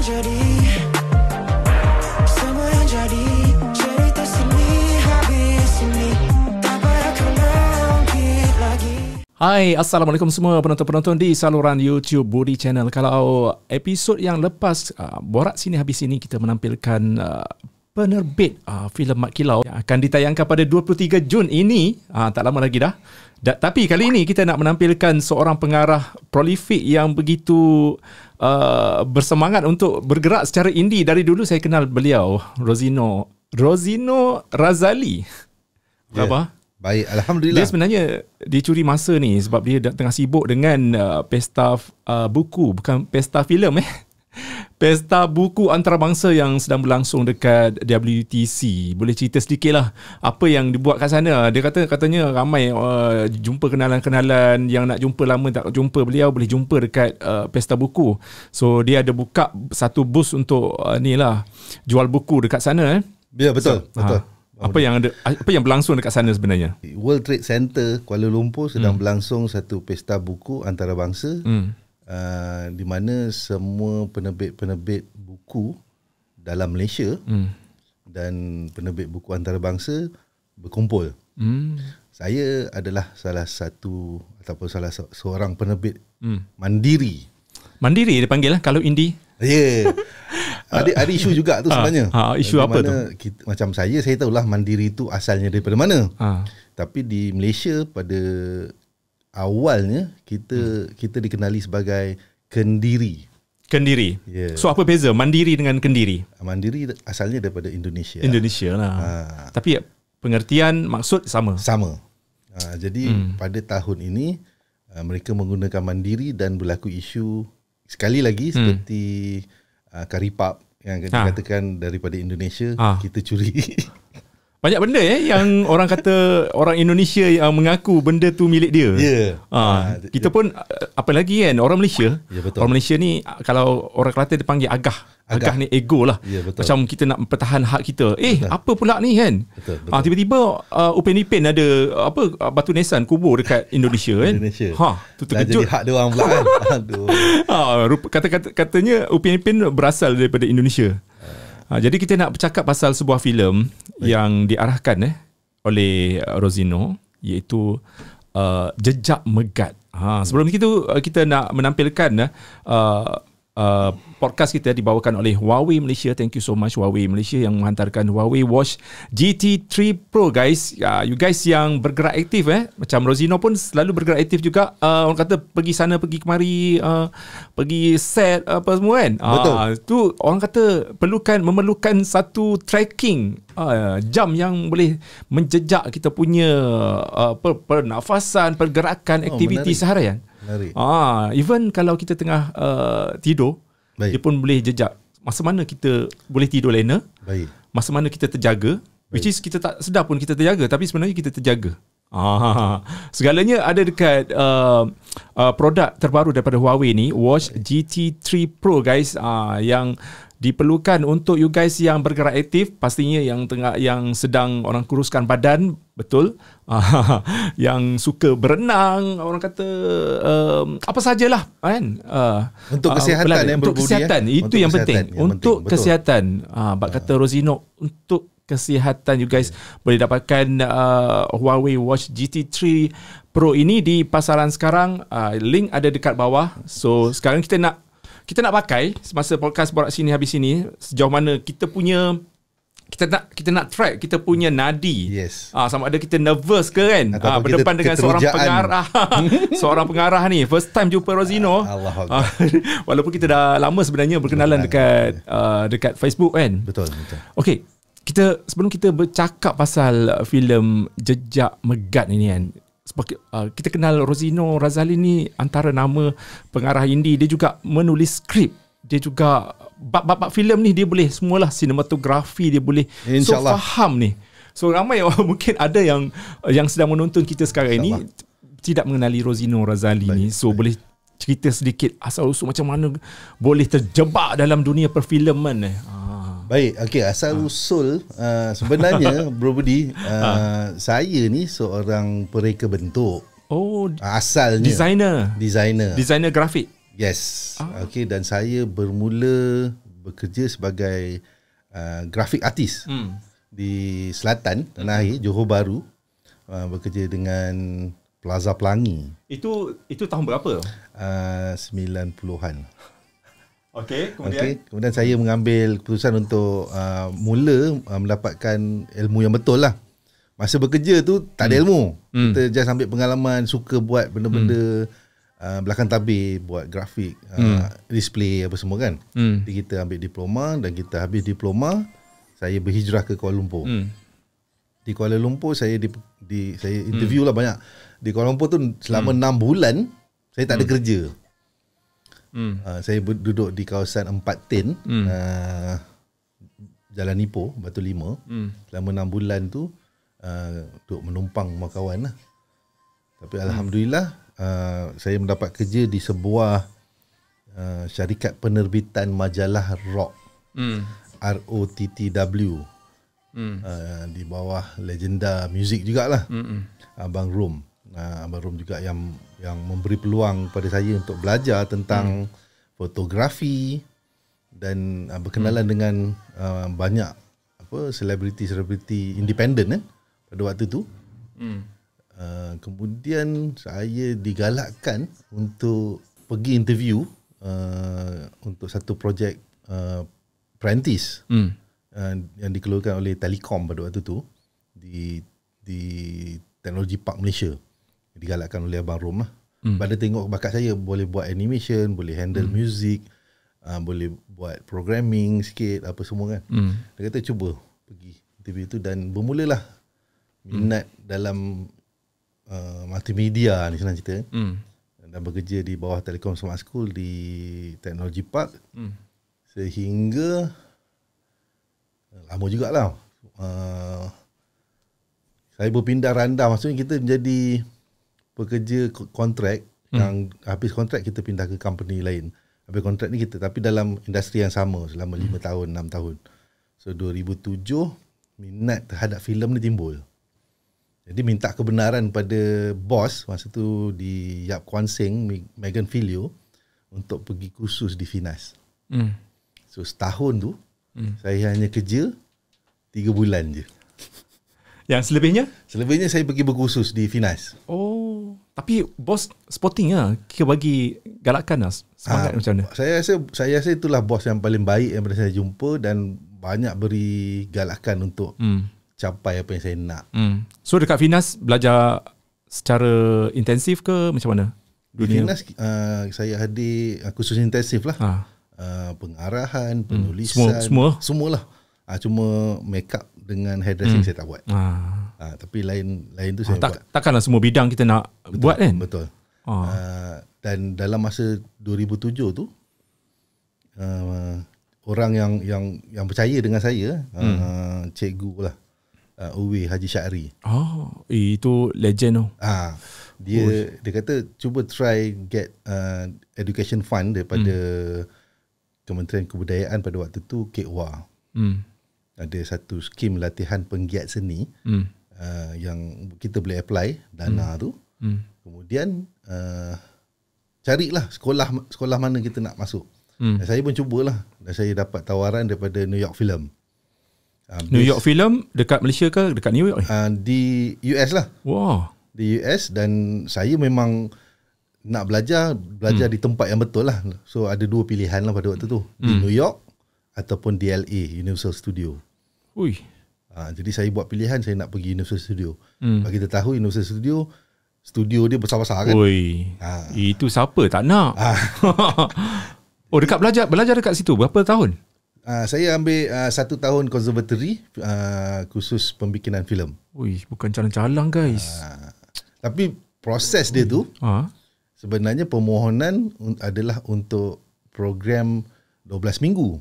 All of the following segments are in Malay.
jadi, semua yang jadi, cerita sini habis ini, tak payah kena ungkit lagi. Hai, Assalamualaikum semua penonton-penonton di saluran YouTube Budi Channel. Kalau episod yang lepas, Borak Sini Habis Sini, kita menampilkan penerbit filem Mat Kilau yang akan ditayangkan pada 23 Jun ini. Tak lama lagi dah. Tapi kali ini kita nak menampilkan seorang pengarah prolifik yang begitu bersemangat untuk bergerak secara indie. Dari dulu saya kenal beliau, Rosino Razali. Apa? Baik, Alhamdulillah. Dia sebenarnya dia curi masa ni sebab dia tengah sibuk dengan pesta buku, bukan pesta filem Pesta buku antarabangsa yang sedang berlangsung dekat WTC. Boleh cerita sedikit lah apa yang dibuat kat sana. Dia katanya ramai jumpa kenalan-kenalan yang nak jumpa lama tak jumpa beliau, boleh jumpa dekat pesta buku. So dia ada buka satu booth untuk ni lah, jual buku dekat sana. Ya, betul, betul. Apa yang berlangsung dekat sana sebenarnya? World Trade Center Kuala Lumpur sedang berlangsung satu pesta buku antarabangsa. Di mana semua penerbit buku dalam Malaysia dan penerbit buku antarabangsa berkumpul. Saya adalah salah satu ataupun salah seorang penerbit mandiri. Mandiri dia panggil lah kalau indie. Ya. Ada isu juga tu sebenarnya. Isu apa tu? Macam saya tahulah mandiri tu asalnya daripada mana. Tapi di Malaysia pada awalnya kita dikenali sebagai kendiri. Kendiri. Yeah. So apa beza mandiri dengan kendiri? Mandiri asalnya daripada Indonesia. Indonesia lah. Tapi pengertian maksud sama. Sama. Jadi pada tahun ini mereka menggunakan mandiri dan berlaku isu sekali lagi seperti Karipap yang dikatakan daripada Indonesia kita curi. Banyak benda yang orang kata orang Indonesia yang mengaku benda tu milik dia. Kita pun apa lagi kan orang Malaysia. Ya, betul. Orang Malaysia ni kalau orang Kelantan dia panggil agah. Agah ni ego lah. Ya, macam kita nak mempertahan hak kita. Betul. Apa pula ni kan? Betul. Tiba-tiba Upin Ipin ada apa batu nisan kubur dekat Indonesia kan. Indonesia. Tu terkejut. Jadi hak dia orang pula kan. Aduh. Katanya Upin Ipin berasal daripada Indonesia. Jadi kita nak bercakap pasal sebuah filem yang diarahkan oleh Rosino, iaitu Jejak Megat. Sebelum itu kita nak menampilkan podcast kita dibawakan oleh Huawei Malaysia. Thank you so much Huawei Malaysia yang menghantarkan Huawei Watch GT3 Pro guys. You guys yang bergerak aktif macam Rosino pun selalu bergerak aktif juga. Orang kata pergi sana pergi kemari, pergi set apa semua kan. Betul. Tu orang kata memerlukan satu tracking jam yang boleh menjejak kita punya pernafasan, pergerakan, aktiviti seharian. Even kalau kita tengah tidur, dia pun boleh jejak masa mana kita boleh tidur lena, masa mana kita terjaga, which is kita tak sedar pun kita terjaga, tapi sebenarnya kita terjaga. Segalanya ada dekat produk terbaru daripada Huawei ni, Watch GT3 Pro guys, yang diperlukan untuk you guys yang bergerak aktif, pastinya yang sedang orang kuruskan badan, betul. Yang suka berenang, orang kata apa sajalah kan. Untuk kesihatan untuk kesihatan itu yang penting. Untuk kesihatan. Kata Rosino, untuk kesihatan you guys boleh dapatkan Huawei Watch GT3 Pro ini di pasaran sekarang. Link ada dekat bawah. So sekarang kita nak pakai semasa podcast Borak Sini Habis Sini, sejauh mana kita punya kita nak track kita punya nadi. Yes. Sama ada kita nervous ke kan, berdepan dengan seorang pengarah. Seorang pengarah ni first time jumpa Rosino. Walaupun kita dah lama sebenarnya berkenalan dekat Facebook kan. Betul. Okey, sebelum kita bercakap pasal filem Jejak Megat ini kan, sebab kita kenal Rosino Razali ni antara nama pengarah indie. Dia juga menulis skrip, dia juga bab-bab filem ni dia boleh semualah, sinematografi dia boleh. So faham ni. So ramai mungkin ada yang sedang menonton kita sekarang ini tidak mengenali Rosino Razali ni. So boleh cerita sedikit asal usul macam mana boleh terjebak dalam dunia perfilman. Baik, okey, asal usul sebenarnya Bro Budi, saya ni seorang pereka bentuk. Oh, asalnya designer grafik. Yes. Okey, dan saya bermula bekerja sebagai grafik artis di selatan Tanah Air, Johor Bahru, bekerja dengan Plaza Pelangi. Itu tahun berapa? 90-an. Okey, kemudian kemudian saya mengambil keputusan untuk mula mendapatkan ilmu yang betul lah. Masa bekerja tu tak ada ilmu. Kita just ambil pengalaman, suka buat benda-benda belakang tabir, buat grafik, display apa semua kan. Jadi kita ambil diploma, dan kita habis diploma, saya berhijrah ke Kuala Lumpur. Di Kuala Lumpur saya saya interview lah banyak. Di Kuala Lumpur tu selama 6 bulan saya tak ada kerja. Saya duduk di kawasan 4 Tin, Jalan Ipoh, Batu Lima. Selama 6 bulan tu duduk menumpang rumah kawan lah. Tapi alhamdulillah saya mendapat kerja di sebuah syarikat penerbitan majalah rock, ROTTW, di bawah legenda muzik jugalah, Abang Rom. Abang Rom juga yang memberi peluang pada saya untuk belajar tentang fotografi dan berkenalan dengan banyak selebriti independen kan pada waktu tu. Kemudian saya digalakkan untuk pergi interview untuk satu projek Prentice yang dikeluarkan oleh Telekom pada waktu tu di Teknologi Park Malaysia. Digalakkan oleh Abang Rom lah. Pada tengok bakat saya, boleh buat animation, boleh handle music, boleh buat programming sikit apa semua kan. Dia kata cuba pergi interview tu, dan bermulalah minat dalam multimedia ni, senang cerita. Dan bekerja di bawah Telekom Smart School di Teknologi Park sehingga lama jugalah. Saya berpindah randa, maksudnya kita menjadi pekerja kontrak, yang habis kontrak kita pindah ke company lain. Habis kontrak ni kita, tapi dalam industri yang sama selama 5 tahun, 6 tahun. So 2007 minat terhadap filem ni timbul. Jadi minta kebenaran pada bos masa tu di Yap Kuan Seng, Megan Filio, untuk pergi kursus di Finas. So setahun tu saya hanya kerja 3 bulan je. Yang selebihnya? Selebihnya saya pergi berkursus di Finas. Oh, tapi bos sporting lah, kira bagi galakan lah, semangat macam mana? Saya rasa itulah bos yang paling baik yang pernah saya jumpa, dan banyak beri galakan untuk capai apa yang saya nak. So dekat Finas belajar secara intensif ke macam mana? Di Finas saya hadir kursus intensif lah. Pengarahan, penulisan, semualah. Cuma make up dengan hairdressing saya tak buat. Tapi lain tu saya buat. Takkanlah semua bidang kita nak buat kan? Betul. Dan dalam masa 2007 tu orang yang percaya dengan saya, cikgu lah, Uwe Haji Syahri. Itu legend tu. Dia kata cuba try get education fund daripada Kementerian Kebudayaan pada waktu tu, KEWA. Ada satu skim latihan penggiat seni yang kita boleh apply dana tu. Kemudian carilah sekolah mana kita nak masuk. Dan saya pun cubalah, dan saya dapat tawaran daripada New York Film. New York Film dekat Malaysia ke dekat New York? Di US lah. Wow. Di US, dan saya memang nak belajar di tempat yang betul lah. So ada 2 pilihan lah pada waktu tu, di New York ataupun di LA, Universal Studio. Jadi saya buat pilihan, saya nak pergi Universal Studio. Bagi kita tahu Universal Studio dia besar-besar kan. Itu siapa tak nak. Dekat belajar dekat situ berapa tahun? Saya ambil 1 tahun konservatori, khusus pembikinan filem. Bukan calang-calang guys. Tapi proses dia tu sebenarnya permohonan adalah untuk program 12 minggu.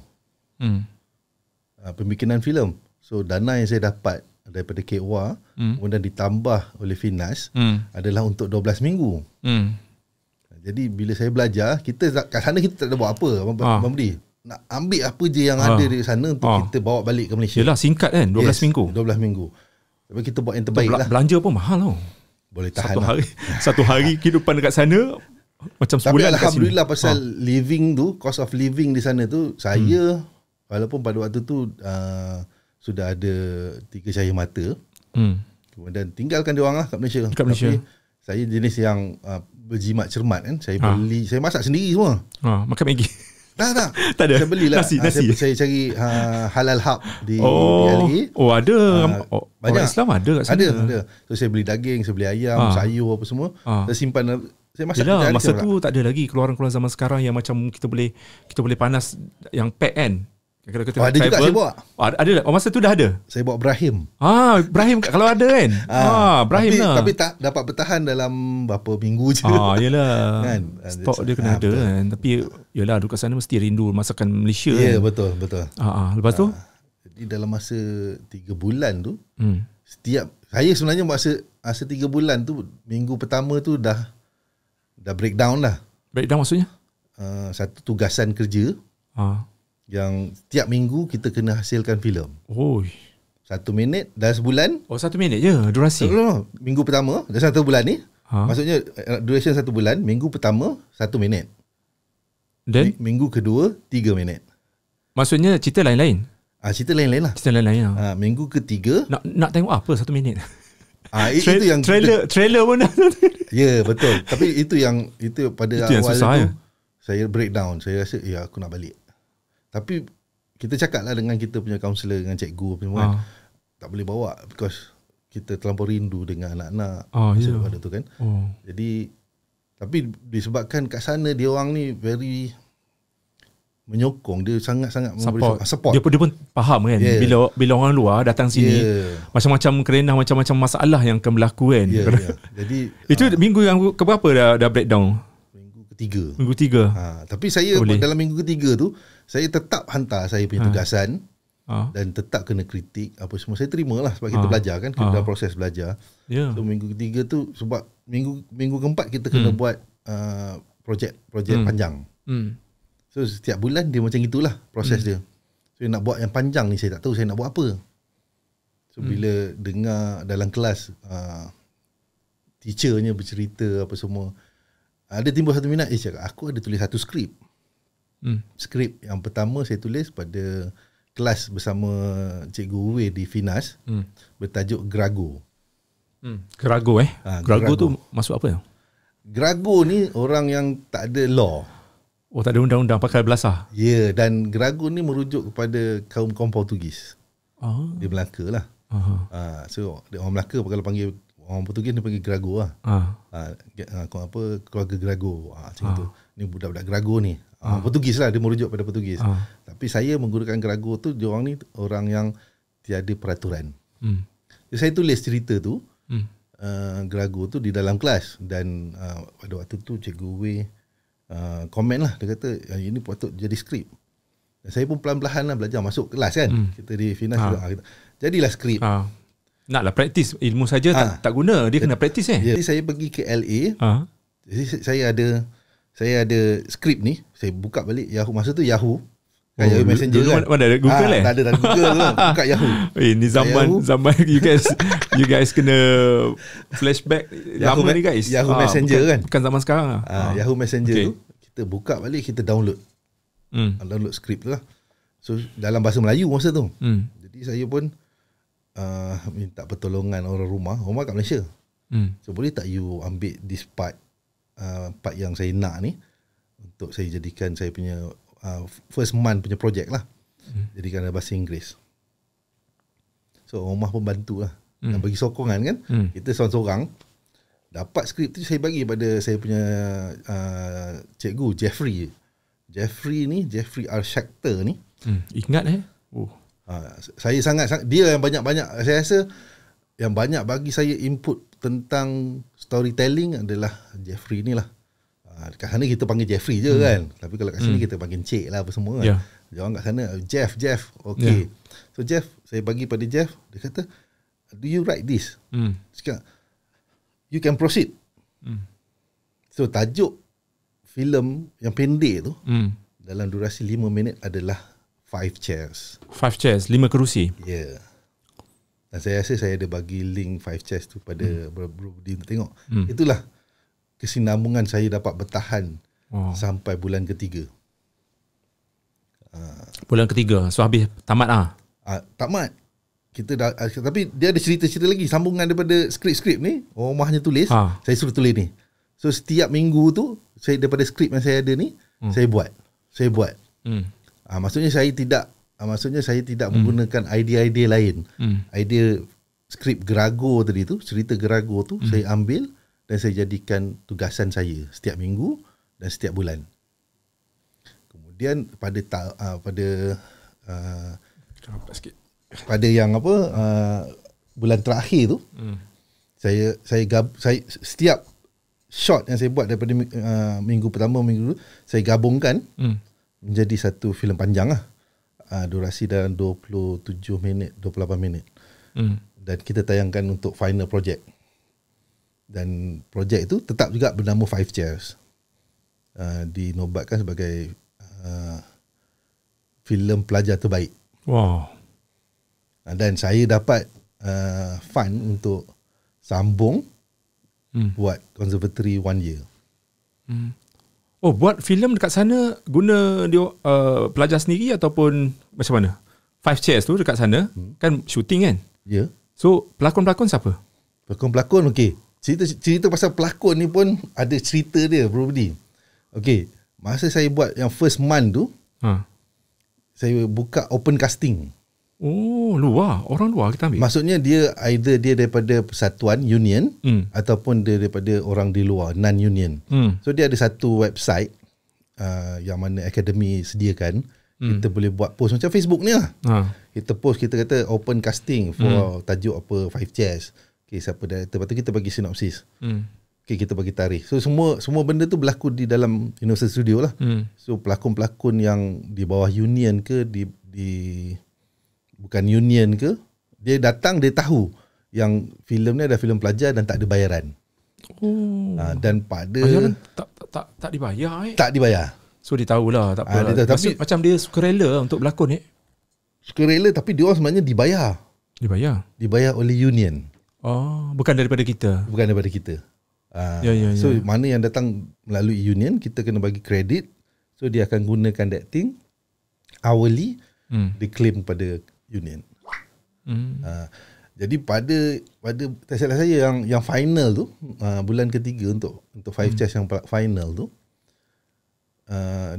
Pembikinan filem. So dana yang saya dapat daripada KEWA kemudian ditambah oleh Finas adalah untuk 12 minggu. Jadi bila saya belajar, kita kat sana kita tak ada buat apa, Abang Budi. Nak ambil apa je yang ada di sana untuk kita bawa balik ke Malaysia. Yelah, singkat kan, 12 minggu. 12 minggu. Tapi kita buat yang terbaik lah. Belanja pun mahal tau. Boleh tahan satu hari kehidupan dekat sana macam sebulan. Tapi alhamdulillah pasal living tu, cost of living di sana tu, saya walaupun pada waktu tu sudah ada 3 cahaya mata. Kemudian tinggalkan dia orang lah kat Malaysia. Tapi saya jenis yang berjimat cermat kan. Saya beli, saya masak sendiri semua. Makan Maggi. Tak ada. Saya belilah Nasi. Saya cari Halal Hub di LA. Ada. Banyak. Orang Islam ada kat sana. Ada. So saya beli daging, saya beli ayam, sayur apa semua. Saya simpan, saya masak. Yelah, masa tu tak ada lagi keluaran-keluaran zaman sekarang yang macam kita boleh panas yang pack kan. Kalau kita ada juga saya bawa. Ada. Masa tu dah ada. Saya bawa Brahim. Brahim kalau ada kan. Brahim lah. Tapi tak dapat bertahan dalam berapa minggu je. Yelah. Kan? Stok dia kena ada kan. Tapi yelah, duduk kat sana mesti rindu masakan Malaysia kan. Betul. Lepas tu jadi dalam masa 3 bulan tu, setiap saya sebenarnya masa 3 bulan tu, minggu pertama tu dah breakdown lah. Breakdown maksudnya? Satu tugasan kerja. Yang tiap minggu kita kena hasilkan filem. 1 minit dalam sebulan. 1 minit je durasi. No. Minggu pertama dalam 1 bulan ni. Maksudnya duration 1 bulan. Minggu pertama 1 minit. Then minggu kedua 3 minit. Maksudnya cerita lain-lain. Cerita lain-lain lah. Minggu ketiga nak tengok apa 1 minit. Itu yang trailer pun dah. Ya, betul. Tapi itu pada itu awal susah, tu saya breakdown. Saya rasa aku nak balik. Tapi kita cakap lah dengan kita punya kaunselor, dengan cikgu apa semua kan. Tak boleh bawa because kita terlampau rindu dengan anak-anak pada tu kan. Jadi tapi disebabkan kat sana dia orang ni very menyokong, dia sangat-sangat support. Dia pun faham kan. Bila orang luar datang sini, macam-macam kerenah, macam-macam masalah yang akan berlaku kan. Jadi itu minggu yang keberapa dah breakdown? Minggu 3. Tapi saya dalam minggu ketiga tu saya tetap hantar saya punya tugasan dan tetap kena kritik apa semua. Saya terima lah sebab kita belajar kan, kita dalam proses belajar. So minggu ketiga tu sebab minggu keempat kita kena buat projek panjang. So setiap bulan dia macam itulah proses dia. So nak buat yang panjang ni saya tak tahu saya nak buat apa. So bila dengar dalam kelas teachernya bercerita apa semua, ada timbul satu minat, cakap aku ada tulis satu skrip. Skrip yang pertama saya tulis pada kelas bersama Cikgu Uwe di Finas, bertajuk Grago. Grago Grago tu masuk apa ya? Grago ni orang yang tak ada law. Tak ada undang-undang, pakai belasah. Dan Grago ni merujuk kepada kaum Portugis. Di Melaka lah. So orang Melaka kalau panggil orang Portugis dia panggil Grago lah. Keluarga Grago macam tu. Ni budak-budak Grago ni. Portugis lah, dia merujuk pada Portugis. Tapi saya menggunakan Grago tu, dia orang ni orang yang tiada peraturan. Jadi saya tulis cerita tu, Grago tu di dalam kelas. Dan pada waktu tu Cikgu Uwe komen lah, dia kata ini patut jadi skrip. Dan saya pun pelan-pelan lah belajar masuk kelas kan. Kita di Finas jadilah skrip. Naklah praktis, ilmu saja tak guna, dia kena praktis Jadi saya pergi ke LA. Jadi saya ada skrip ni, saya buka balik Yahoo, masa tu Yahoo. Yahoo Messenger kan. Mana ada Google Tak ada Google kan. Buka Yahoo. Ni zaman you guys kena flashback lama ni guys. Yahoo Messenger kan. Bukan zaman sekarang Yahoo Messenger tu kita buka balik, kita download. Download skrip tu lah. So dalam bahasa Melayu masa tu. Jadi saya pun minta pertolongan orang rumah kat Malaysia. So boleh tak you ambil this part yang saya nak ni untuk saya jadikan saya punya first month punya projek lah. Jadikan dalam bahasa Inggeris. So rumah pun bantu lah, dan bagi sokongan kan. Kita seorang-seorang dapat skrip tu, saya bagi pada saya punya cikgu Jeffrey R. Shachter ni. Ingat saya sangat dia yang banyak-banyak, saya rasa yang banyak bagi saya input tentang storytelling adalah Jeffrey ni lah. Kat sana kita panggil Jeffrey je kan. Tapi kalau kat sini kita panggil Cik lah apa semua kan. Dia orang kat sana Jeff. Okay. So Jeff, saya bagi pada Jeff, dia kata, do you write this? Cakap, you can proceed. So tajuk filem yang pendek tu dalam durasi 5 minit adalah 5 chairs. 5 chairs, 5 kerusi. Ya. Dan saya rasa saya ada bagi link 5 chairs tu pada Bro-Bro tengok. Itulah kesinambungan saya dapat bertahan sampai bulan ketiga. Bulan ketiga. So habis tamat tamat. Kita dah, tapi dia ada cerita-cerita lagi sambungan daripada skrip-skrip ni. Rumahnya tulis, saya suruh tulis ni. So setiap minggu tu saya daripada skrip yang saya ada ni, saya buat. Maksudnya saya tidak menggunakan idea-idea lain. Idea skrip Gerago tadi tu, cerita Gerago tu saya ambil dan saya jadikan tugasan saya setiap minggu dan setiap bulan. Kemudian pada yang bulan terakhir tu, saya setiap shot yang saya buat daripada minggu pertama, minggu dulu, saya gabungkan menjadi satu filem panjang lah. Durasi dalam 27 minit, 28 minit. Dan kita tayangkan untuk final project. Dan projek itu tetap juga bernama Five Chairs. Dinobatkan sebagai filem pelajar terbaik. Wow. Dan saya dapat fund untuk sambung buat conservatory 1 year. Oh, buat filem dekat sana guna dia pelajar sendiri ataupun macam mana? Five Chairs tu dekat sana kan shooting kan? Ya. Yeah. So pelakon-pelakon siapa? Pelakon-pelakon okey. Cerita pasal pelakon ni pun ada cerita dia, Bro Budi. Okey, masa saya buat yang first month tu, saya buka open casting. Oh, luar. Orang luar kita ambil. Maksudnya dia either dia daripada persatuan union ataupun dia daripada orang di luar non-union. So dia ada satu website yang mana akademi sediakan. Kita boleh buat post macam Facebook ni lah. Kita post, kita kata open casting for tajuk apa, Five Chairs. Okay, siapa director, lepas tu kita bagi sinopsis. Okay, kita bagi tarikh. So semua benda tu berlaku di dalam Universal Studio lah. So pelakon-pelakon yang di bawah union ke di bukan union ke, dia datang, dia tahu yang filem ni ada filem pelajar dan tak ada bayaran. Dan pada bayaran tak dibayar tak dibayar. So dia tahulah, tak apa. Tapi macam dia sukarela untuk berlakon sukarela, tapi dia orang sebenarnya dibayar oleh union. Bukan daripada kita. So mana yang datang melalui union, kita kena bagi kredit. So dia akan gunakan that thing hourly, diklaim pada union. Jadi pada tak salah saya yang final tu, bulan ketiga untuk Five Chairs yang final tu,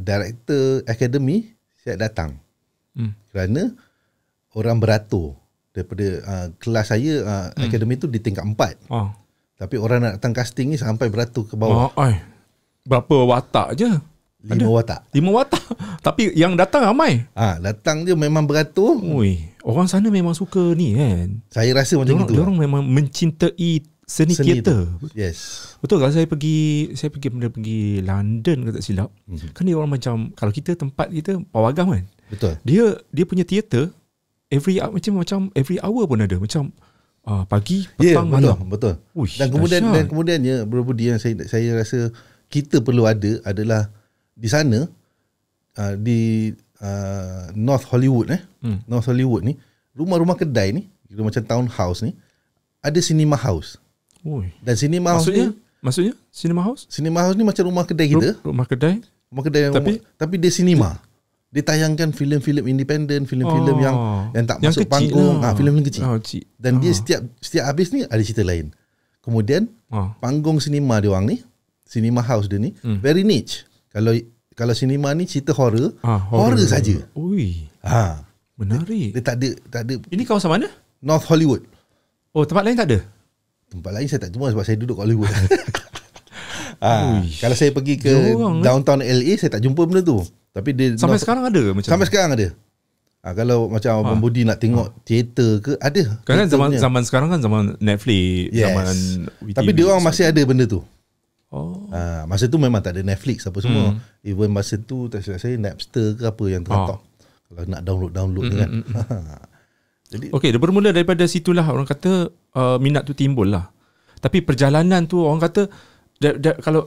director akademi saya datang. Kerana orang beratur daripada kelas saya, akademi tu di tingkat 4. Tapi orang nak datang casting ni sampai beratur ke bawah. Berapa watak je? 5 watak. Tapi yang datang ramai. Datang dia memang beratur. Orang sana memang suka ni kan. Saya rasa macam itu. Orang memang mencintai seni teater. Yes. Betul. Kalau saya pergi London ke tak silap, kan dia orang macam, kalau kita tempat kita Pawagam kan. Betul. Dia punya teater macam every hour pun ada. Macam pagi, petang, malam. Betul. Dan kemudiannya Bro Budi, yang saya rasa kita perlu ada adalah di sana, di North Hollywood North Hollywood ni, rumah-rumah kedai ni, macam townhouse ni, ada cinema house. Dan cinema house maksudnya cinema house ni macam rumah kedai kita. Rumah kedai tapi dia cinema. Dia tayangkan filem-filem independen, filem-filem yang tak masuk panggung, filem kecil. Dan dia setiap habis ni ada cerita lain. Kemudian panggung cinema dia orang ni, cinema house dia ni very niche. Kalau cinema ni cerita horror saja. Menarik. Dia tak ada. Ini kawasan mana? North Hollywood. Oh, tempat lain tak ada? Tempat lain saya tak jumpa sebab saya duduk kat Hollywood. Kalau saya pergi ke downtown LA, saya tak jumpa benda tu. Tapi dia sampai sekarang ada macam. Sampai sekarang ada. Kalau macam Abang Budi nak tengok teater ke, ada. Kan zaman sekarang kan zaman Netflix, zaman WeTV. Tapi dia orang masih ada benda tu. Masa tu memang tak ada Netflix apa semua. Even masa tu tak silap saya Napster ke apa yang tengah top. Kalau nak download kan. Jadi dia bermula daripada situlah orang kata minat tu timbul lah. Tapi perjalanan tu orang kata kalau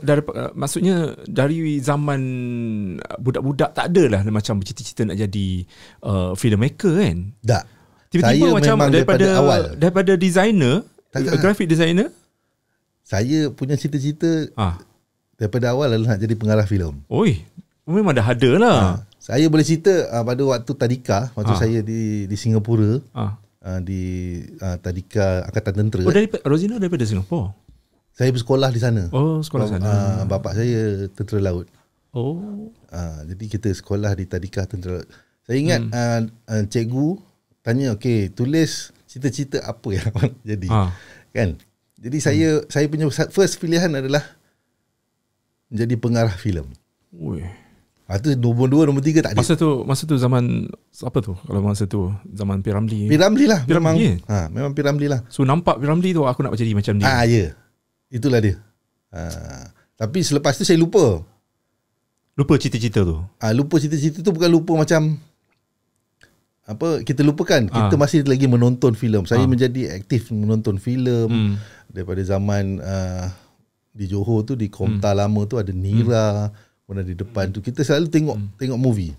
maksudnya dari zaman budak-budak tak adalah macam bercita-cita nak jadi filmmaker kan. Tak. Tiba-tiba saya macam daripada designer, graphic designer. Saya punya cita-cita daripada awal adalah nak jadi pengarah filem. Memang dah ada lah. Saya boleh cerita pada waktu tadika, waktu saya di Singapura, di tadika Angkatan Tentera. Rosino daripada Singapura? Saya bersekolah di sana. Oh, sekolah sana. Bapa saya tentera laut. Oh. Jadi kita sekolah di tadika tentera laut. Saya ingat cikgu tanya, okey, tulis cita-cita apa yang jadi. Kan? Jadi saya punya first pilihan adalah menjadi pengarah filem. Ui. Itu nombor 2, nombor 3 tak ada. Masa tu zaman apa tu? Kalau masa tu zaman P. Ramlee. P. Ramlee lah. Ramlee. Memang P. Ramlee lah. So nampak P. Ramlee tu aku nak jadi macam dia. Ya. Itulah dia. Tapi selepas tu saya lupa. Lupa cita-cita tu. Lupa cita-cita tu bukan lupa macam apa, kita lupakan. Kita masih lagi menonton filem. Saya menjadi aktif menonton filem daripada zaman di Johor tu, di Komta lama tu ada Nira. Mana di depan tu kita selalu tengok movie.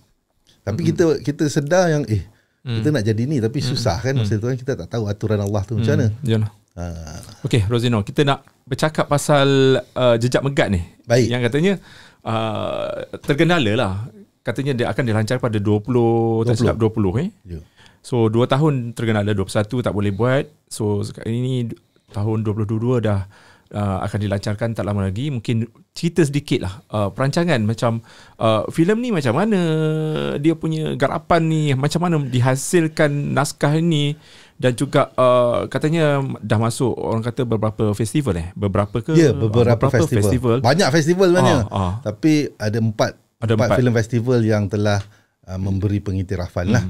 Tapi kita sedar yang kita nak jadi ni, tapi susah kan masa tu kan, kita tak tahu aturan Allah tu macam mana. Yalah. Okey Rosino, kita nak bercakap pasal Jejak Megat ni. Baik. Yang katanya tergendala lah. Katanya dia akan dilancar pada 20. Tak silap 20 Ya. So 2 tahun tergendala, 21 tak boleh buat. So sekarang ini tahun 2022 dah akan dilancarkan tak lama lagi. Mungkin cerita sedikit lah perancangan macam filem ni macam mana dia punya garapan ni, macam mana dihasilkan naskah ni, dan juga katanya dah masuk orang kata beberapa festival beberapa ke? Ya, beberapa festival. Banyak festival sebenarnya. Tapi ada 4 filem festival yang telah memberi pengiktirafan lah.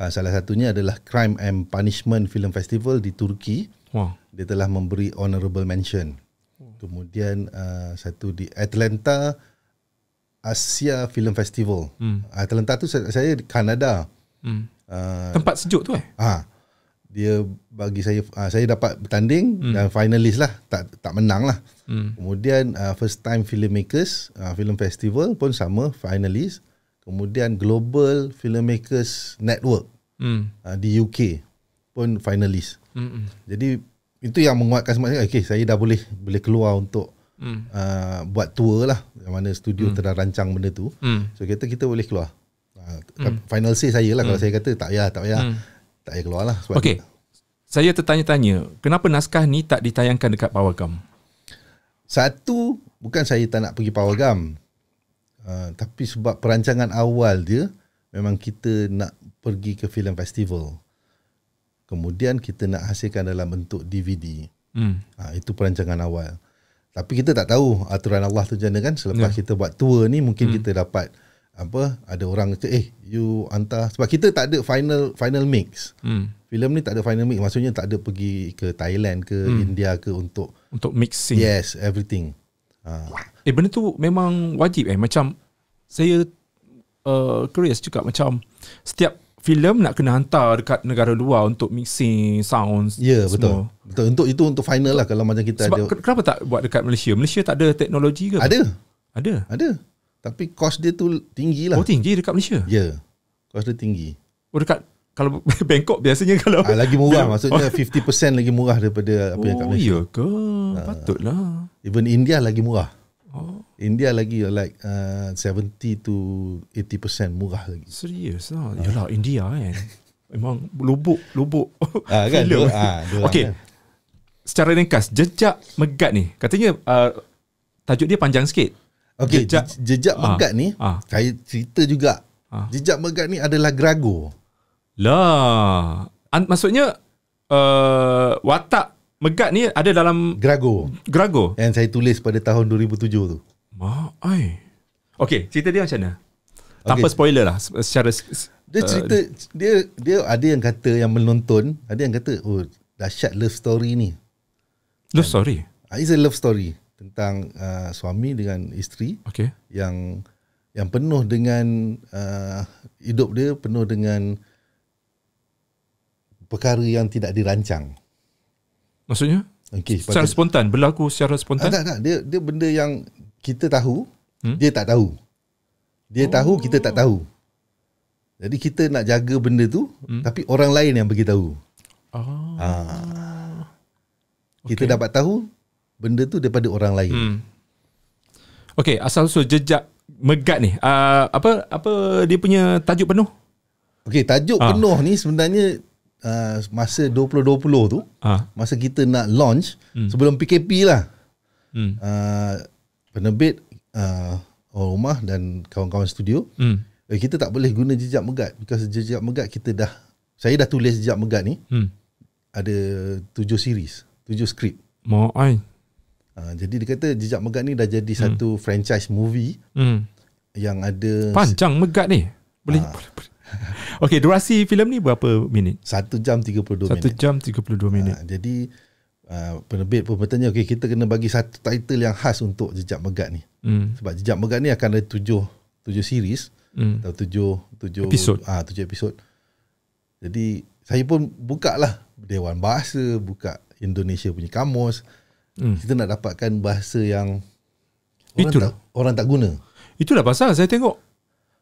Salah satunya adalah Crime and Punishment Film Festival di Turki. Dia telah memberi honorable mention. Kemudian satu di Atlanta Asia Film Festival. Atlanta tu saya di Kanada. Tempat sejuk tu Dia bagi saya dapat bertanding dan finalis lah, tak menang lah. Kemudian First Time Filmmakers Film Festival pun sama, finalis. Kemudian Global Filmmakers Network di UK pun finalis. Jadi itu yang menguatkan semangat. Okay, saya dah boleh keluar untuk buat tour lah, yang mana studio telah rancang benda tu. So kita boleh keluar. Final say saya lah. Kalau saya kata tak payah keluar lah. Okay, saya tertanya-tanya, kenapa naskah ni tak ditayangkan dekat Pawagam? Satu, bukan saya tak nak pergi Pawagam, tapi sebab perancangan awal dia memang kita nak pergi ke film festival. Kemudian kita nak hasilkan dalam bentuk DVD. Itu perancangan awal. Tapi kita tak tahu aturan Allah tu macam mana kan. Selepas kita buat tour ni, mungkin kita dapat ada orang kata, you hantar. Sebab kita tak ada final mix. Filem ni tak ada final mix. Maksudnya tak ada pergi ke Thailand ke India ke untuk mixing. Yes, everything. Benda tu memang wajib Macam saya curious juga, macam setiap filem nak kena hantar dekat negara luar untuk mixing sounds. Ya, betul. Betul. Untuk final lah. Kalau macam kita sebab kenapa tak buat dekat Malaysia? Malaysia tak ada teknologi ke? Ada. Tapi kos dia tu tinggi lah. Tinggi dekat Malaysia? Ya, kos dia tinggi. Dekat, kalau Bangkok biasanya kalau lagi murah. Maksudnya 50% lagi murah daripada apa yang kat Malaysia. Ya ke? Patutlah. Even India lagi murah. India lagi like 70 to 80% murah lagi. Serius lah. Yalah, India kan memang lubuk kan. Okey. Secara ringkas, Jejak Megat ni katanya tajuk dia panjang sikit. Okey, Jejak Megat ni saya cerita juga. Jejak Megat ni adalah Grago. Lah. Maksudnya watak Megat ni ada dalam Grago yang saya tulis pada tahun 2007 tu. Okey, cerita dia macam mana? Tanpa spoiler lah, secara dia cerita dia ada yang kata, yang menonton ada yang kata, dahsyat love story ni. Love story? It's a love story tentang suami dengan isteri. Yang penuh dengan hidup dia penuh dengan perkara yang tidak dirancang. Maksudnya? Secara spontan, berlaku secara spontan? Tak. Dia benda yang kita tahu, dia tak tahu. Dia tahu, kita tak tahu. Jadi kita nak jaga benda tu, tapi orang lain yang beritahu. Kita dapat tahu benda tu daripada orang lain. Okey, asal usul Jejak Megat ni apa dia punya tajuk penuh? Okey, tajuk penuh ni sebenarnya masa 2020 tu, masa kita nak launch sebelum PKP lah. Penerbit orang rumah dan kawan-kawan studio, kita tak boleh guna jejak megat, because jejak megat saya dah tulis jejak megat ni ada 7 series, 7 skrip. Jadi dia kata jejak megat ni dah jadi satu franchise movie yang ada panjang megat ni. Boleh. Okey, durasi filem ni berapa minit? 1 jam 32 minit. 1 jam 32 minit. Jadi penerbit pun bertanya, okey, kita kena bagi satu title yang khas untuk jejak megat ni. Sebab jejak megat ni akan ada 7 series atau 7 episod. 7 episod. Jadi saya pun buka lah Dewan Bahasa, buka Indonesia punya kamus. Kita nak dapatkan bahasa yang orang tak guna. Itulah pasal saya tengok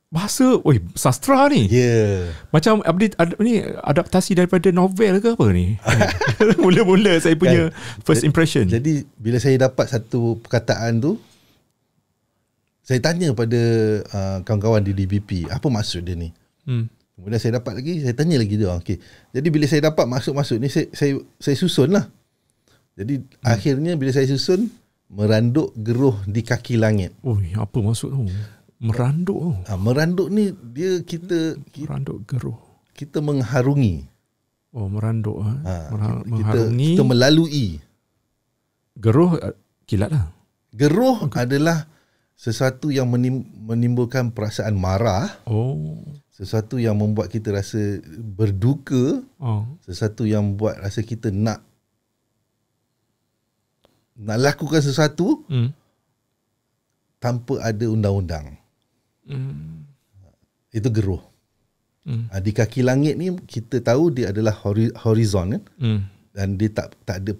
bahasa, sastra ni. Macam ni adaptasi daripada novel ke apa ni? Mula-mula saya punya first impression. Jadi bila saya dapat satu perkataan tu, saya tanya pada kawan-kawan di DBP, apa maksud dia ni? Kemudian saya dapat lagi, saya tanya lagi dia. Okay. Jadi bila saya dapat maksud-maksud ni, saya susun lah. Jadi akhirnya bila saya susun, meranduk geruh di kaki langit. Apa maksud tu? Meranduk. Meranduk ni dia kita meranduk geruh. Kita mengharungi. Meranduk. Mengharungi. Kita melalui. Geruh kilat lah. Geruh adalah sesuatu yang menimbulkan perasaan marah. Sesuatu yang membuat kita rasa berduka. Sesuatu yang membuat rasa kita nak lakukan sesuatu tanpa ada undang-undang. Itu geruh. Di kaki langit ni kita tahu dia adalah horizon kan? Dan dia tak ada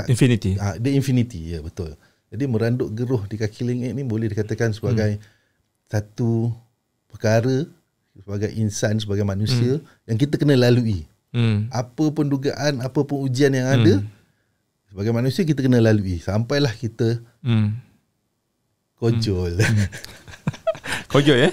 infinity. Dia infinity, ya, betul. Jadi meranduk geruh di kaki langit ni boleh dikatakan sebagai satu perkara, sebagai insan, sebagai manusia yang kita kena lalui. Apa pun dugaan, apa pun ujian yang ada, sebagai manusia kita kena lalui sampailah kita kojol. Kojol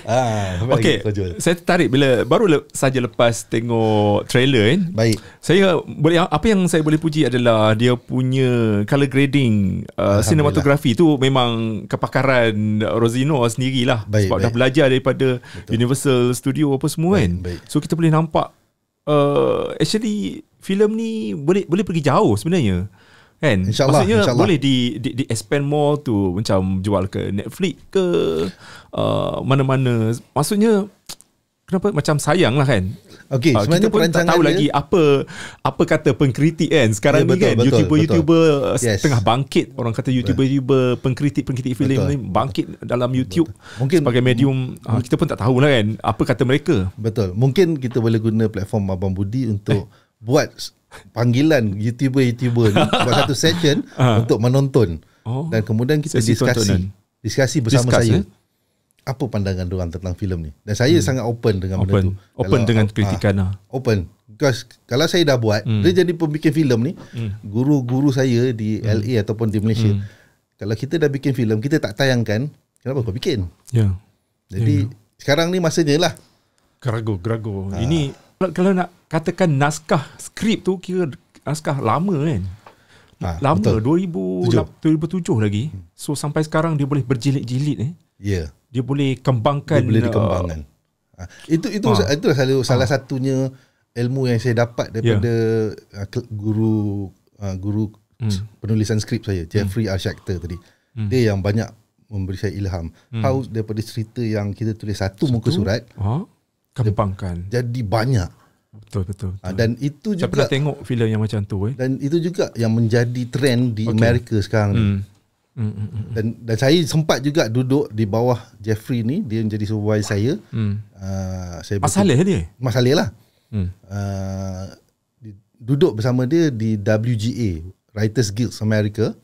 Okey. Saya tertarik bila baru saja lepas tengok trailer kan. Baik. Saya boleh, apa yang saya boleh puji adalah dia punya color grading, sinematografi tu memang kepakaran Rosino sendirilah. Sebab dah belajar daripada Universal Studio apa semua kan. So kita boleh nampak actually filem ni boleh pergi jauh sebenarnya. Kan? Maksudnya boleh di expand more tu, macam jual ke Netflix ke mana-mana. Maksudnya kenapa macam sayang lah kan. Sebenarnya kita pun tak tahu lagi apa kata pengkritik kan sekarang ni kan. YouTuber tengah bangkit. Orang kata YouTuber pengkritik filem ni bangkit dalam YouTube mungkin sebagai medium. Kita pun tak tahu lah kan apa kata mereka. Betul. Mungkin kita boleh guna platform Abang Budi untuk buat panggilan YouTuber ni buat satu session untuk menonton dan kemudian kita diskusi bersama saya apa pandangan diorang tentang filem ni. Dan saya sangat open dengan benda tu. Open dengan kritikan open. Because kalau saya dah buat, dia jadi pembikin filem ni, guru-guru saya di LA ataupun di Malaysia, kalau kita dah bikin filem, kita tak tayangkan, kenapa kau bikin? Jadi sekarang ni masanya lah. Gerago. Ini kalau nak katakan naskah skrip tu, kira naskah lama kan. Lama, 2007 lagi. So sampai sekarang dia boleh berjilid-jilid dia boleh kembangkan. Dia boleh dikembangkan. Itu selalu salah satunya ilmu yang saya dapat daripada guru penulisan skrip saya, Jeffrey R. Schechter tadi. Dia yang banyak memberi saya ilham. How daripada cerita yang kita tulis satu muka surat, kembangkan jadi banyak. Betul. Dan itu juga, saya pernah tengok filem yang macam tu dan itu juga yang menjadi trend di Amerika sekarang ni. Dan saya sempat juga duduk di bawah Jeffrey ni, dia menjadi supervisor saya. Mas Saleh lah. Duduk bersama dia di WGA, Writers Guild America,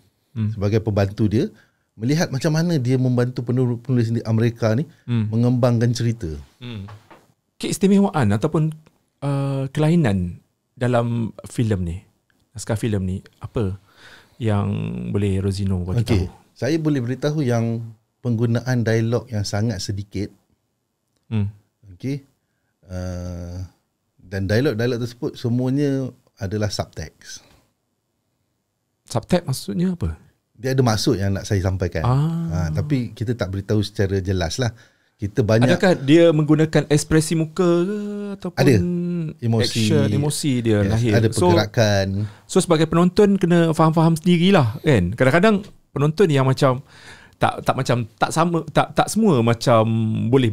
sebagai pembantu dia, melihat macam mana dia membantu penulis di Amerika ni mengembangkan cerita. Keistimewaan ataupun kelainan dalam filem ni, naskah filem ni, apa yang boleh Rosino bagi tahu? Saya boleh beritahu yang penggunaan dialog yang sangat sedikit. Okay. Dan dialog-dialog tersebut semuanya adalah subtext. Subtext maksudnya apa? Dia ada maksud yang nak saya sampaikan. Tapi kita tak beritahu secara jelas lah. Kita banyak. Adakah dia menggunakan ekspresi muka ke ataupun ada emosi, action, emosi dia lahir. Ada pergerakan. So sebagai penonton kena faham-faham sendirilah kan. Kadang-kadang penonton yang macam tak semua macam boleh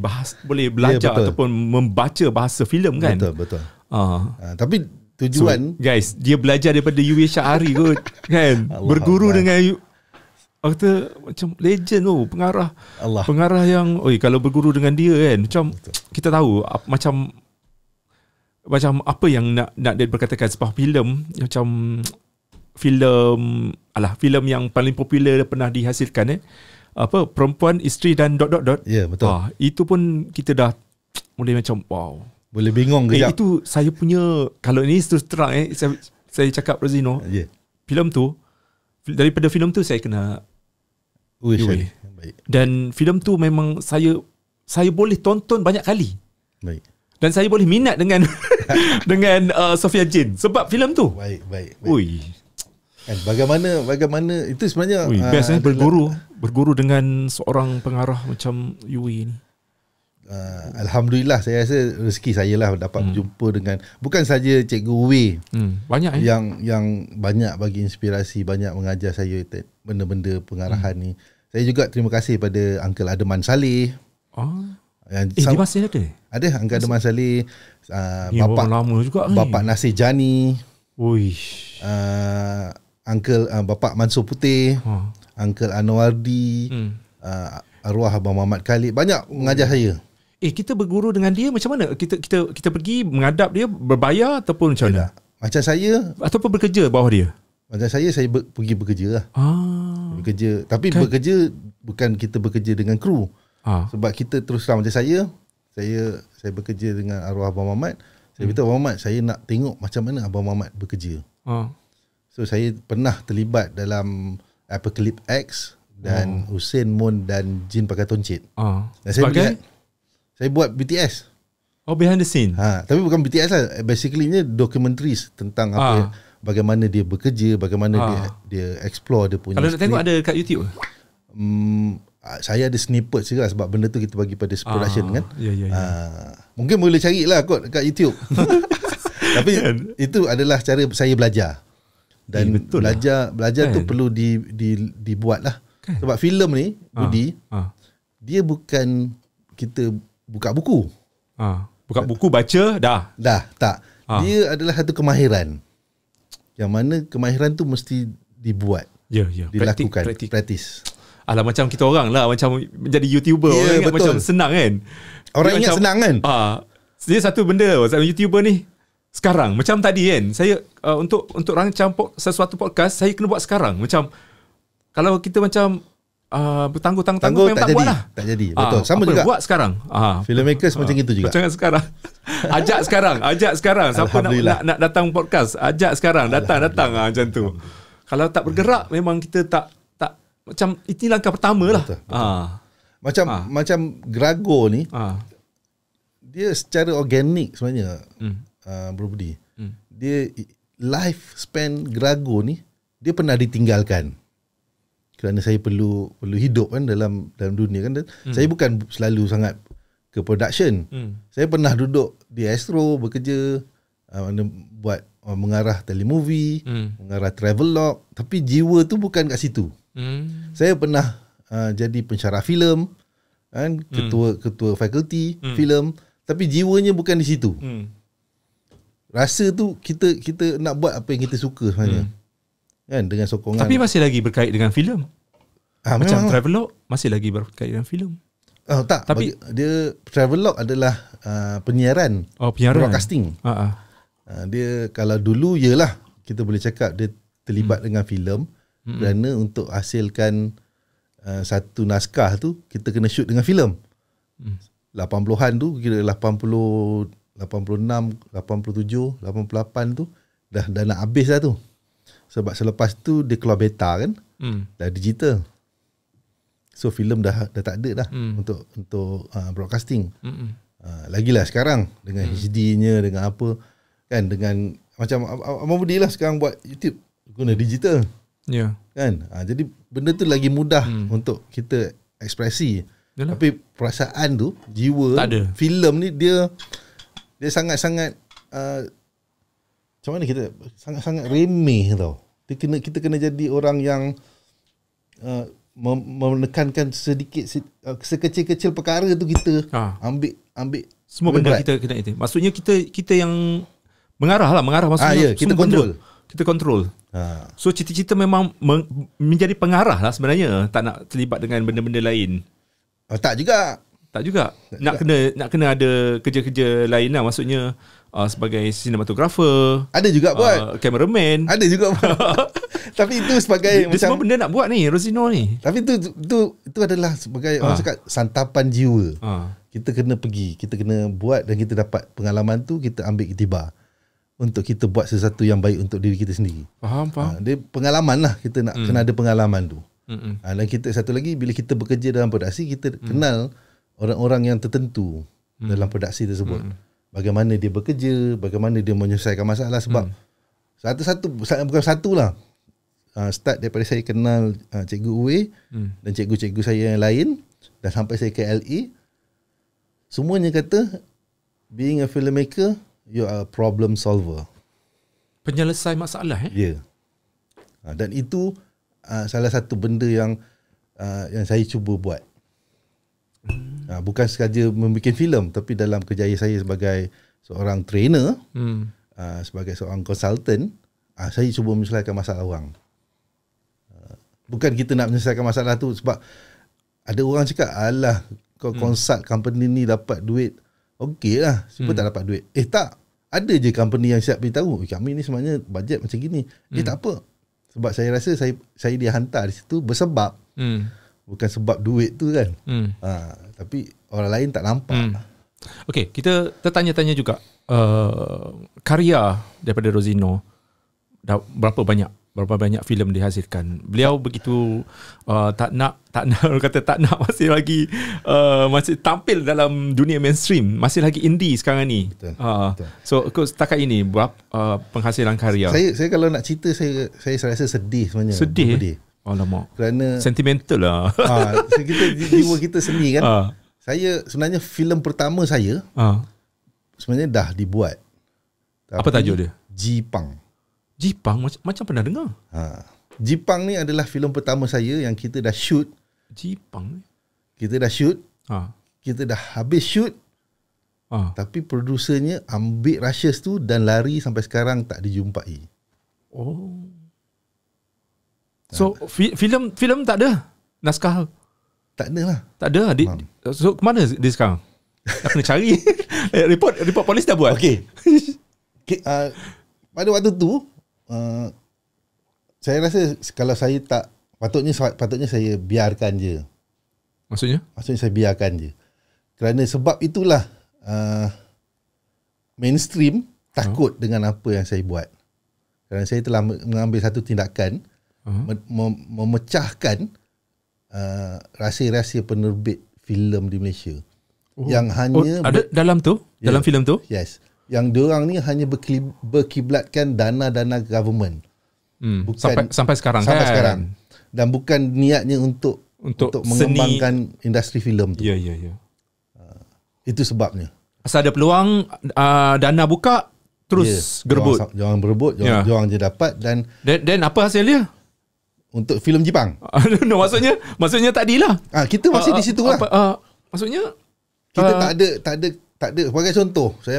belajar ataupun membaca bahasa filem kan. Betul. Tapi tujuan guys, dia belajar daripada Yui Syahari kot kan. Berguru dengan kata macam legend pengarah yang kalau berguru dengan dia kan macam kita tahu macam apa yang nak dia berkatakan sebuah filem macam filem yang paling popular pernah dihasilkan perempuan, isteri dan ... Ya, betul. Itu pun kita dah boleh macam wow. Boleh bingung kejap. Itu saya punya, kalau ni terus terang saya cakap Rosino. Filem tu, daripada filem tu saya kena baik. Dan filem tu memang saya boleh tonton banyak kali. Baik. Dan saya boleh minat dengan dengan Sofia Jane sebab filem tu. Baik. Ui. Kan bagaimana itu sebenarnya best berguru dengan seorang pengarah macam Yui ni. Alhamdulillah, saya rasa rezeki saya lah dapat berjumpa dengan bukan saja Cikgu Uwe banyak yang banyak bagi inspirasi, banyak mengajar saya benda-benda pengarahan ni. Saya juga terima kasih pada Uncle Ademan Saleh. Dia masih ada? Ada Uncle Ademan Saleh, Bapak lama juga Bapak Nasir Jani. Uncle Bapak Mansur Putih, Uncle Anwardi, arwah Abang Muhammad Khalid, banyak mengajar saya. Kita berguru dengan dia macam mana? Kita pergi menghadap dia, berbayar ataupun macam mana? Macam saya ataupun bekerja bawah dia? Macam saya pergi bekerja lah. Bekerja. Tapi bekerja bukan kita bekerja dengan kru. Sebab kita terus terang macam saya bekerja dengan arwah Abang Muhammad. Saya beritahu Abang Muhammad, saya nak tengok macam mana Abang Muhammad bekerja. So saya pernah terlibat dalam Apocalypse X dan Hussein Mun dan Jin Pakai Toncit. Dan saya buat BTS. Behind the scene. Tapi bukan BTS lah. Basically ni documentaries tentang bagaimana dia bekerja, bagaimana dia explore dia punya. Kalau nak tengok ada kat YouTube. Saya ada snippet juga sebab benda tu kita bagi pada production kan. Ya. Mungkin boleh carilah kot kat YouTube. Tapi itu adalah cara saya belajar. Dan belajar tu perlu dibuat lah. Sebab filem ni Budi, dia bukan kita buka buku. Buka buku baca dah tak. Dia adalah satu kemahiran. Yang mana kemahiran tu mesti dibuat. Dilakukan, praktis. Alah, macam kita orang lah, macam menjadi YouTuber. Orang ingat macam senang kan. Orang ingat macam, senang kan. Dia satu benda YouTuber ni sekarang macam tadi kan, saya untuk rancang sesuatu podcast saya kena buat sekarang. Macam kalau kita macam bertangguh-tangguh memang tak buat lah. Tak jadi. Betul. Sama juga buat sekarang. Filmmakers macam itu juga. Macam sekarang. Ajak sekarang. Siapa nak datang podcast, ajak sekarang. Datang macam tu. Kalau tak bergerak memang kita tak macam itu langkah pertama lah. Betul. Macam Grago ni dia secara organik sebenarnya. Bro Budi. Dia lifespan Grago ni dia pernah ditinggalkan. Kerana saya perlu hidup kan dalam dunia kan. Saya bukan selalu sangat ke production. Saya pernah duduk di Astro bekerja, buat mengarah telemovie, mengarah travelog, tapi jiwa tu bukan kat situ. Saya pernah jadi pensyarah filem kan, ketua fakulti filem, tapi jiwanya bukan di situ. Rasa tu kita nak buat apa yang kita suka sebenarnya. Kan, dengan sokongan. Tapi masih lagi berkait dengan filem. Macam memang Travelog masih lagi berkait dengan filem. Tak, tapi dia Travelog adalah penyiaran. Broadcasting. Dia kalau dulu yalah kita boleh cakap dia terlibat dengan filem, kerana untuk hasilkan satu naskah tu kita kena shoot dengan filem. 80-an tu kira 80, 86, 87, 88 tu dah nak habis dah tu. Sebab selepas tu dia keluar beta kan, dah digital. So filem dah tak ada dah untuk broadcasting. Lagilah sekarang dengan HD-nya, dengan apa kan, dengan macam Abang Budi lah sekarang buat YouTube guna digital. Kan? Jadi benda tu lagi mudah untuk kita ekspresi. Yalah. Tapi perasaan tu, jiwa filem ni dia sangat-sangat macam mana kita sangat-sangat remeh tau. Kita kena jadi orang yang menekankan sedikit sekecil-kecil perkara tu kita ambil semua benda berat. Kita kena itu. Maksudnya kita yang mengarah maksudnya kita kontrol. Kita kontrol. So cita-cita memang menjadi pengarah lah sebenarnya, tak nak terlibat dengan benda-benda lain. Tak juga. Nak kena ada kerja-kerja lain lah, maksudnya sebagai cinematographer. Ada juga buat. Cameraman. Ada juga buat. Tapi itu sebagai dia macam semua benda nak buat ni Rosino ni. Tapi itu adalah sebagai orang cakap santapan jiwa. Kita kena pergi, kita kena buat, dan kita dapat pengalaman tu, kita ambil iktibar untuk kita buat sesuatu yang baik untuk diri kita sendiri. Faham. Dia pengalaman lah, kita nak kena ada pengalaman tu. Dan kita satu lagi, bila kita bekerja dalam produksi, kita kenal orang-orang yang tertentu dalam produksi tersebut. Bagaimana dia bekerja, bagaimana dia menyelesaikan masalah. Sebab bukan satu lah. Start daripada saya kenal Cikgu Uwe dan cikgu-cikgu saya yang lain, dan sampai saya ke LA, semuanya kata being a filmmaker, you are a problem solver. Penyelesai masalah. Ya. Dan itu salah satu benda yang saya cuba buat. Bukan sekadar membuat filem, tapi dalam kerjaya saya sebagai seorang trainer, sebagai seorang konsultan, saya cuba menyelesaikan masalah orang. Bukan kita nak menyelesaikan masalah tu sebab ada orang cakap, alah kau consult company ni dapat duit, okey lah, siapa tak dapat duit. Tak, ada je company yang siap beritahu, kami ni sebenarnya bajet macam gini. Tak apa, sebab saya rasa saya dihantar di situ bersebab, bukan sebab duit tu kan. Tapi orang lain tak nampak. Okey, kita tertanya-tanya juga karya daripada Rosino, berapa banyak filem dihasilkan. Beliau begitu tak nak orang kata tak nak masih lagi masih tampil dalam dunia mainstream, masih lagi indie sekarang ni. Betul. So setakat ini berapa penghasilan karya? Saya kalau nak cerita, saya rasa sedih sebenarnya. Sedih. Alamak. Kerana sentimental lah. Jiwa kita seni kan. Saya sebenarnya filem pertama saya sebenarnya dah dibuat. Tapi apa tajuk dia? Jipang macam pernah dengar. Jipang ni adalah filem pertama saya yang kita dah shoot. Jipang. Kita dah shoot. Kita dah habis shoot. Tapi produsernya ambil rushes tu dan lari sampai sekarang tak dijumpai. So filem tak ada naskah. Tak ada lah. Tak ada. So ke mana dia sekarang? Dah kena cari. report polis dah buat. Okey. Pada waktu tu saya rasa kalau saya tak, patutnya saya biarkan je. Maksudnya saya biarkan je. Kerana sebab itulah mainstream takut dengan apa yang saya buat. Kerana saya telah mengambil satu tindakan memecahkan rahsia-rahsia penerbit filem di Malaysia. Yang hanya ada dalam tu, dalam filem tu? Yes. Yang diorang ni hanya berkiblatkan dana-dana government. Bukan, sampai sekarang kan. Dan bukan niatnya untuk mengembangkan industri filem tu. Ya. Itu sebabnya. Asal ada peluang dana buka, terus gerebut. Jangan berebut, jangan je dapat. Dan apa hasil dia? Untuk filem Jepang. No, maksudnya tadilah. Kita masih di situ lah. Maksudnya kita tak ada. Sebagai contoh, saya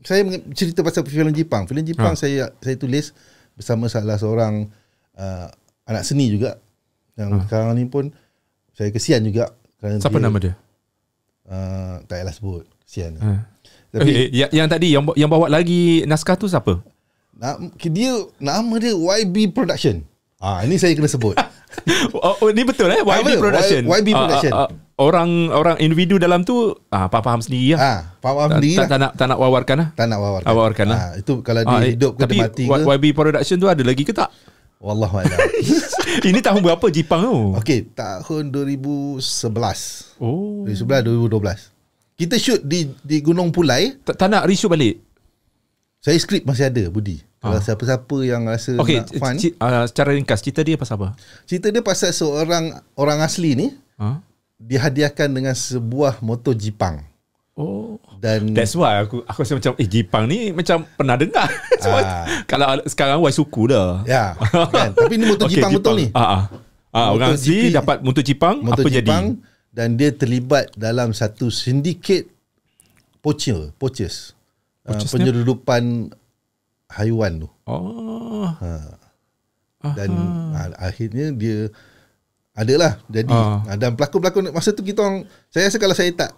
saya cerita pasal filem Jepang. Filem Jepang saya tulis bersama salah seorang anak seni juga. Yang sekarang ni pun saya kesian juga. Siapa nama dia? Tak payahlah sebut. Kesian. Tapi yang tadi yang bawa lagi naskah tu siapa? Nama dia YB Production. Ini saya kena sebut. Ni betul YB Production. YB Production. Orang individu dalam tu faham sendiri lah. Faham sendiri lah. Tak nak wawarkan lah. Tak nak wawarkan lah. Itu kalau dia hidup ke dia mati ke. YB Production tu ada lagi ke tak? Wallahualam. Ini tahun berapa Jipang tu? Okey, tahun 2011. Oh. 2011 2012. Kita shoot di Gunung Pulai. Tak nak reshoot balik. Saya skrip masih ada, Budi. Kalau siapa-siapa yang rasa nak fun. Secara ringkas, cerita dia pasal apa? Cerita dia pasal seorang orang asli ni dihadiahkan dengan sebuah motor Jipang. Oh. Dan that's why aku rasa macam Jipang ni macam pernah dengar. Kalau sekarang wai suku dah. Ya, kan. Tapi ni motor Jipang betul ni. Orang asli dapat motor Jipang, apa Jipang, jadi? Dan dia terlibat dalam satu sindiket poachers. Penyeludupan haiwan tu. Dan akhirnya dia adalah jadi dan pelakon-pelakon masa tu kita orang, saya rasa kalau saya tak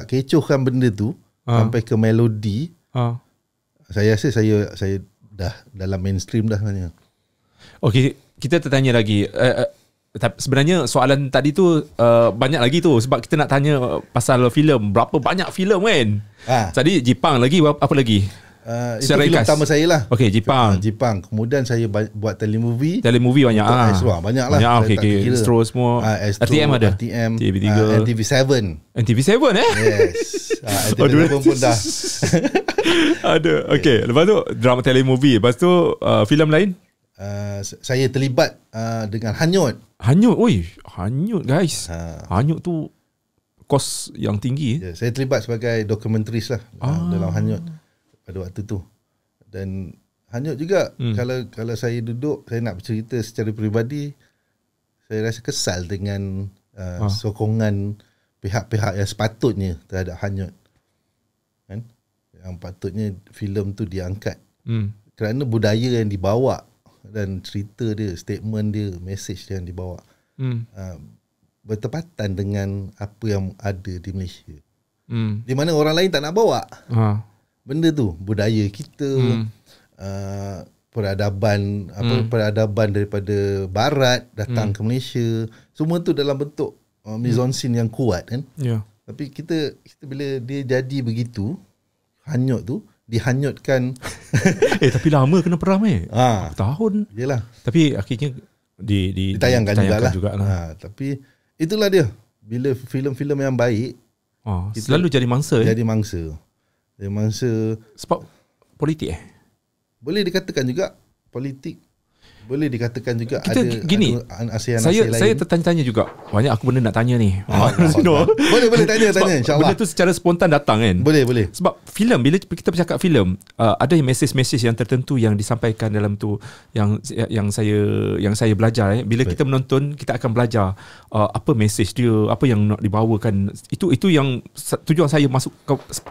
kecohkan benda tu sampai ke melodi, saya rasa saya dah dalam mainstream dah sebenarnya. Okey, kita tertanya lagi. Sebenarnya soalan tadi tu banyak lagi tu sebab kita nak tanya pasal filem, berapa banyak filem kan. Tadi Jipang lagi, apa lagi? Itu filem pertama saya lah. Okey, Jipang. Kemudian saya buat telemovie banyak. Banyak lah. Okey, Astro semua. RTM ada. RTM, TV3, NTV7 Yes. NTV7 pun dah ada. Okey, lepas tu drama telemovie, lepas tu filem lain. Saya terlibat dengan Hanyut. Hanyut guys. Hanyut tu kos yang tinggi. Saya terlibat sebagai dokumentaris lah dalam Hanyut pada waktu tu. Dan Hanyut juga kalau saya duduk, saya nak bercerita secara peribadi, saya rasa kesal dengan sokongan pihak-pihak yang sepatutnya terhadap Hanyut, kan? Yang patutnya filem tu diangkat kerana budaya yang dibawa dan cerita dia, statement dia, message dia yang dibawa bertepatan dengan apa yang ada di Malaysia, di mana orang lain tak nak bawa benda tu, budaya kita, peradaban peradaban daripada barat datang ke Malaysia, semua tu dalam bentuk mise-en-scène yang kuat, kan. Tapi kita bila dia jadi begitu, Hanyut tu dihanyutkan. Tapi lama kena peram tahun. Yelah. Tapi akhirnya ditayangkan jugalah. Tapi itulah dia. Bila filem-filem yang baik selalu jadi mangsa. Jadi mangsa. Sebab politik boleh dikatakan juga politik. Boleh dikatakan juga kita ada gini. Saya tertanya-tanya juga. Banyak aku benda nak tanya ni. Boleh tanya insya-Allah. Benda tu secara spontan datang, kan. Boleh. Sebab filem, bila kita bercakap filem, ada message yang tertentu yang disampaikan dalam tu yang saya belajar. Bila kita menonton, kita akan belajar apa message dia, apa yang nak dibawakan. Itu yang tujuan saya masuk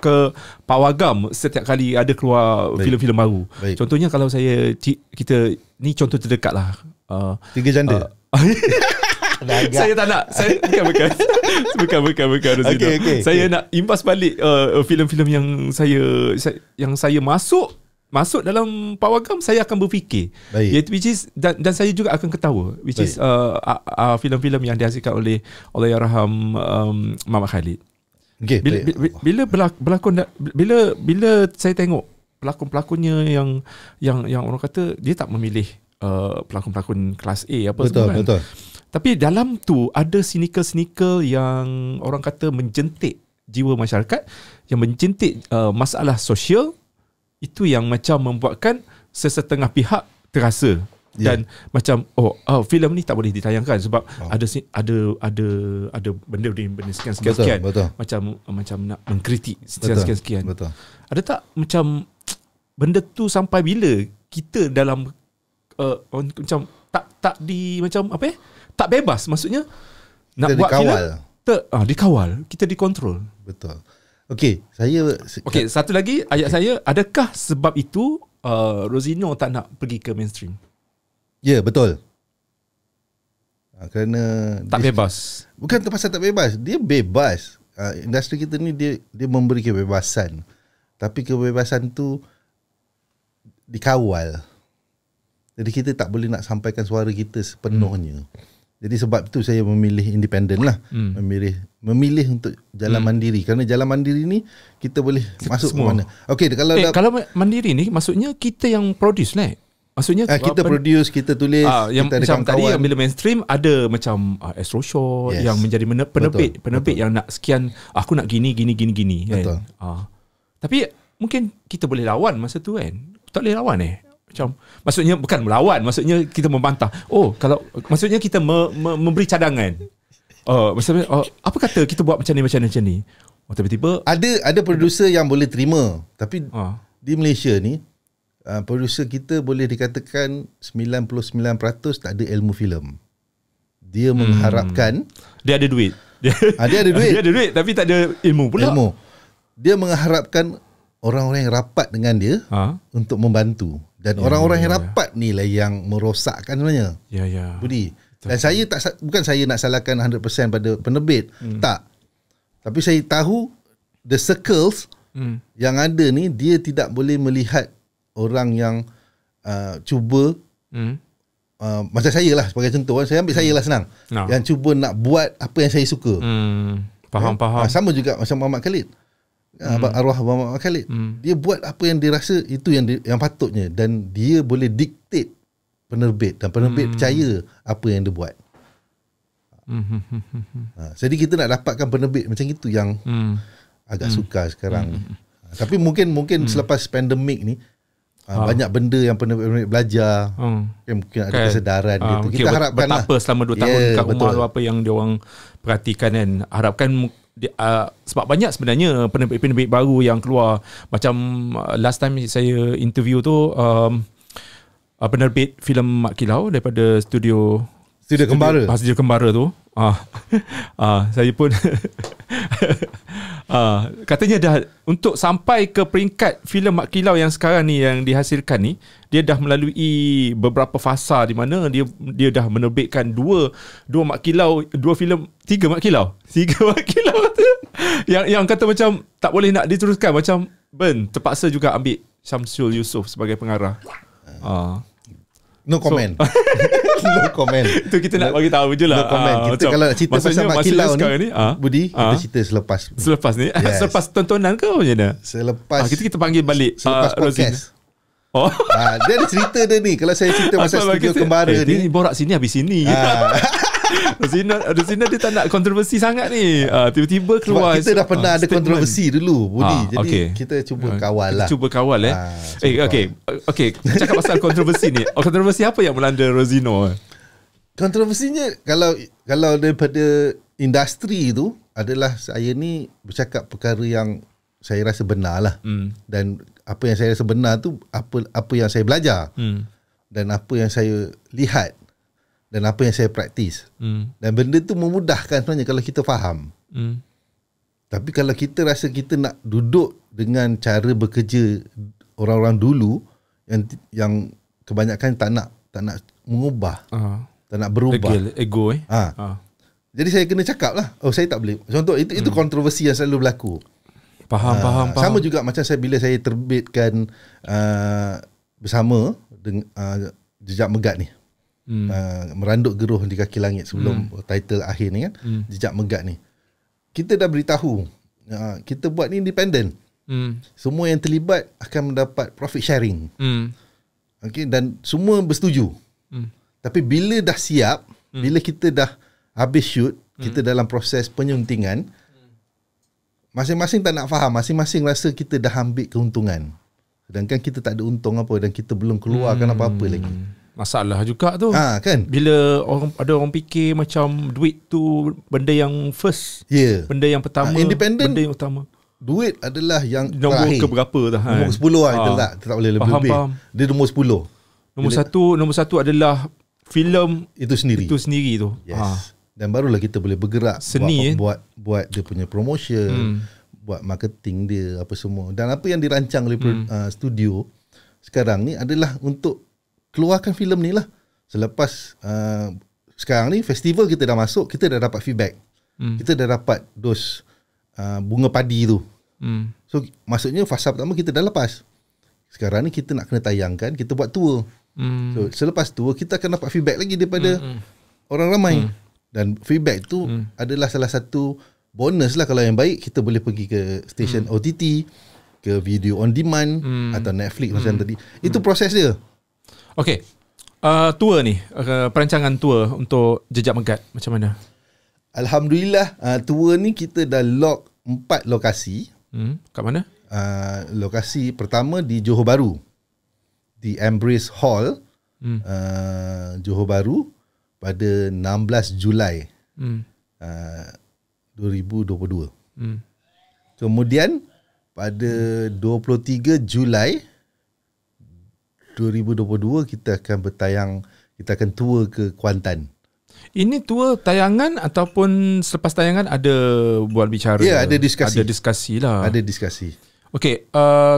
ke Pawagam setiap kali ada keluar filem-filem baru. Contohnya kalau kita ni contoh terdekat lah. Tiga Janda. Saya tak nak. Saya bukan. Okay. Saya nak impas balik filem-filem yang saya masuk dalam Pawagam, saya akan berfikir. Which is dan saya juga akan ketawa. Which is filem-filem yang dihasilkan oleh Allahyarham Muhammad Khalid. Bila saya tengok pelakon-pelakonnya yang orang kata dia tak memilih pelakon-pelakon kelas A apa semua, kan. Betul. Tapi dalam tu ada sneaker yang orang kata menjentik jiwa masyarakat, yang menjentik masalah sosial, itu yang macam membuatkan sesetengah pihak terasa. Dan macam filem ni tak boleh ditayangkan sebab ada benda sekian. Macam nak mengkritik sekian. Betul. Ada tak macam benda tu sampai bila kita dalam macam tak tak bebas, maksudnya nak kita buat dikawal. Dikawal, kita dikontrol. Betul. Okey, satu lagi ayat saya, adakah sebab itu Rosino tak nak pergi ke mainstream? Ya, betul. Kerana tak bebas. Bukan pasal tak bebas, dia bebas. Industri kita ni dia memberi kebebasan. Tapi kebebasan tu dikawal. Jadi kita tak boleh nak sampaikan suara kita sepenuhnya. Jadi sebab tu saya memilih independen lah. Memilih untuk jalan mandiri. Kerana jalan mandiri ni kita boleh masuk semua. Ke mana. Okey, kalau mandiri ni maksudnya kita yang produce lah. Maksudnya kita produce, kita tulis, yang kita ada macam tadi kawan-kawan. yang bila mainstream ada macam Astro Shot yang menjadi penerbit yang nak sekian, aku nak gini Betul. kan. Tapi mungkin kita boleh lawan masa tu kan. Tak boleh lawan macam, maksudnya bukan melawan, maksudnya kita membantah. Kalau maksudnya kita memberi cadangan. Maksudnya apa kata kita buat macam ni. Tiba-tiba ada producer yang boleh terima, tapi di Malaysia ni producer kita boleh dikatakan 99% tak ada ilmu filem. Dia mengharapkan dia ada duit. Dia ada duit. Dia ada duit tapi tak ada ilmu pula. Dia mengharapkan orang-orang yang rapat dengan dia untuk membantu. Dan orang-orang yang rapat ni lah yang merosakkan sebenarnya. Ya. Budi. Dan saya bukan saya nak salahkan 100% pada penerbit. Tak. Tapi saya tahu the circles yang ada ni, dia tidak boleh melihat orang yang cuba macam saya lah sebagai contoh. Saya ambil saya lah senang. Yang cuba nak buat apa yang saya suka. Faham. Sama juga macam Muhammad Khalid. Arwah Muhammad Khalid. Dia buat apa yang dia rasa itu yang patutnya, dan dia boleh dictate penerbit, dan penerbit percaya apa yang dia buat. Jadi kita nak dapatkan penerbit macam itu yang agak sukar sekarang. Tapi mungkin selepas pandemik ni banyak benda yang penerbit belajar. Mungkin ada kesedaran gitu. Kita harapkan betapa selama 2 tahun kat rumah tu apa yang diorang perhatikan kan. Harapkan sebab banyak sebenarnya penerbit baru yang keluar. Macam last time saya interview tu penerbit filem Mat Kilau daripada Studio Kembara. Studio Kembara tu. Saya pun katanya dah untuk sampai ke peringkat filem Mat Kilau yang sekarang ni yang dihasilkan ni, dia dah melalui beberapa fasa di mana dia dah menerbitkan dua Mat Kilau, 3 Mat Kilau tu. yang kata macam tak boleh nak diteruskan, macam terpaksa juga ambil Syamsul Yusof sebagai pengarah. No comment. No comment. Itu kita nak bagi tahu je lah. No comment. Kita kalau nak cerita pasal Mat Kilau ni, Budi, kita cerita selepas ni. Selepas tontonan ke macam mana? Selepas kita panggil balik selepas podcast. Dia ada cerita dia ni. Kalau saya cerita pasal Studio Kembara ni, borak sini habis sini. Rosina dia tak nak kontroversi sangat ni. Tiba-tiba keluar. Sebab kita dah pernah ada kontroversi dulu, Budi. Jadi kita cuba kawal lah. Kita cuba kawal Okay, cakap pasal kontroversi ni. Kontroversi apa yang melanda Rosino? Kontroversinya kalau daripada industri tu adalah saya ni bercakap perkara yang saya rasa benar lah. Dan apa yang saya rasa benar tu apa yang saya belajar. Dan apa yang saya lihat. Dan apa yang saya praktis. Dan benda tu memudahkan sebenarnya kalau kita faham. Tapi kalau kita rasa kita nak duduk dengan cara bekerja orang-orang dulu yang kebanyakan tak nak mengubah, tak nak berubah. Ego Jadi saya kena cakap lah, saya tak boleh. Contoh itu kontroversi yang selalu berlaku. Faham. Sama juga macam bila saya terbitkan bersama dengan Jejak Megat ni. Meranduk Geruh di Kaki Langit sebelum title akhir ni kan, Jejak Megat ni, kita dah beritahu kita buat ni independent. Semua yang terlibat akan mendapat profit sharing. Okay, dan semua bersetuju. Tapi bila dah siap, bila kita dah habis shoot, kita dalam proses penyuntingan, masing-masing tak nak faham, masing-masing rasa kita dah ambil keuntungan, sedangkan kita tak ada untung apa, dan kita belum keluarkan apa-apa lagi. Masalah juga tu. Kan? Bila ada orang fikir macam duit tu benda yang first. Benda yang pertama. Independent, benda yang utama. Duit adalah yang nombor terakhir. Keberapa dah. Nombor 10 lah. Kita tak boleh lebih. Dia nombor 10. Nombor satu adalah filem itu sendiri tu. Yes. Dan barulah kita boleh bergerak seni, buat dia punya promotion, buat marketing dia apa semua. Dan apa yang dirancang oleh studio sekarang ni adalah untuk keluarkan filem ni lah. Selepas sekarang ni festival kita dah masuk, kita dah dapat feedback. Kita dah dapat dos bunga padi tu. So maksudnya fasa pertama kita dah lepas. Sekarang ni kita nak kena tayangkan, kita buat tour. So selepas tour kita akan dapat feedback lagi daripada orang ramai. Dan feedback tu adalah salah satu bonus lah. Kalau yang baik, kita boleh pergi ke stesen OTT, ke video on demand atau Netflix macam tadi. Itu proses dia. Okay. Tour ni, perancangan tour untuk Jejak Megat macam mana? Alhamdulillah, tour ni kita dah lock 4 lokasi. Kat mana? Lokasi pertama di Johor Bahru, di Embrace Hall, Johor Bahru pada 16 Julai 2022. Kemudian pada 23 Julai 2022 kita akan bertayang, kita akan tour ke Kuantan. Ini tour tayangan ataupun selepas tayangan ada buat bicara? Ya, ada diskusi. Ada diskusi lah. Ada diskusi. Okey,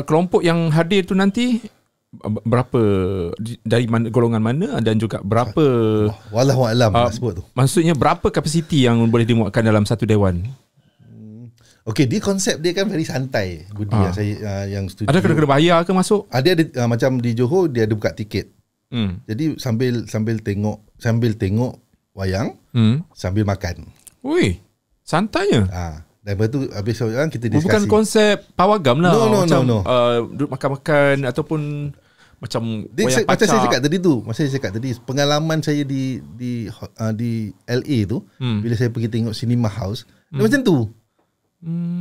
kelompok yang hadir tu nanti berapa, dari mana, golongan mana, dan juga berapa, wallahualam nak sebut tu. Maksudnya berapa kapasiti yang boleh dimuatkan dalam satu dewan? Okey, dia konsep dia kan very santai, Budi, yang saya yang setuju. Ada kena bayar ke masuk? Ada macam di Johor dia ada buka tiket. Jadi sambil tengok wayang, sambil makan. Ui, santainya. Dan lepas tu habis wayang kita diskusi. Bukan konsep pawagam lah. No. Duduk makan-makan ataupun macam wayang macam saya cakap tadi, pengalaman saya di LA tu, bila saya pergi tengok Cinema House, dia macam tu.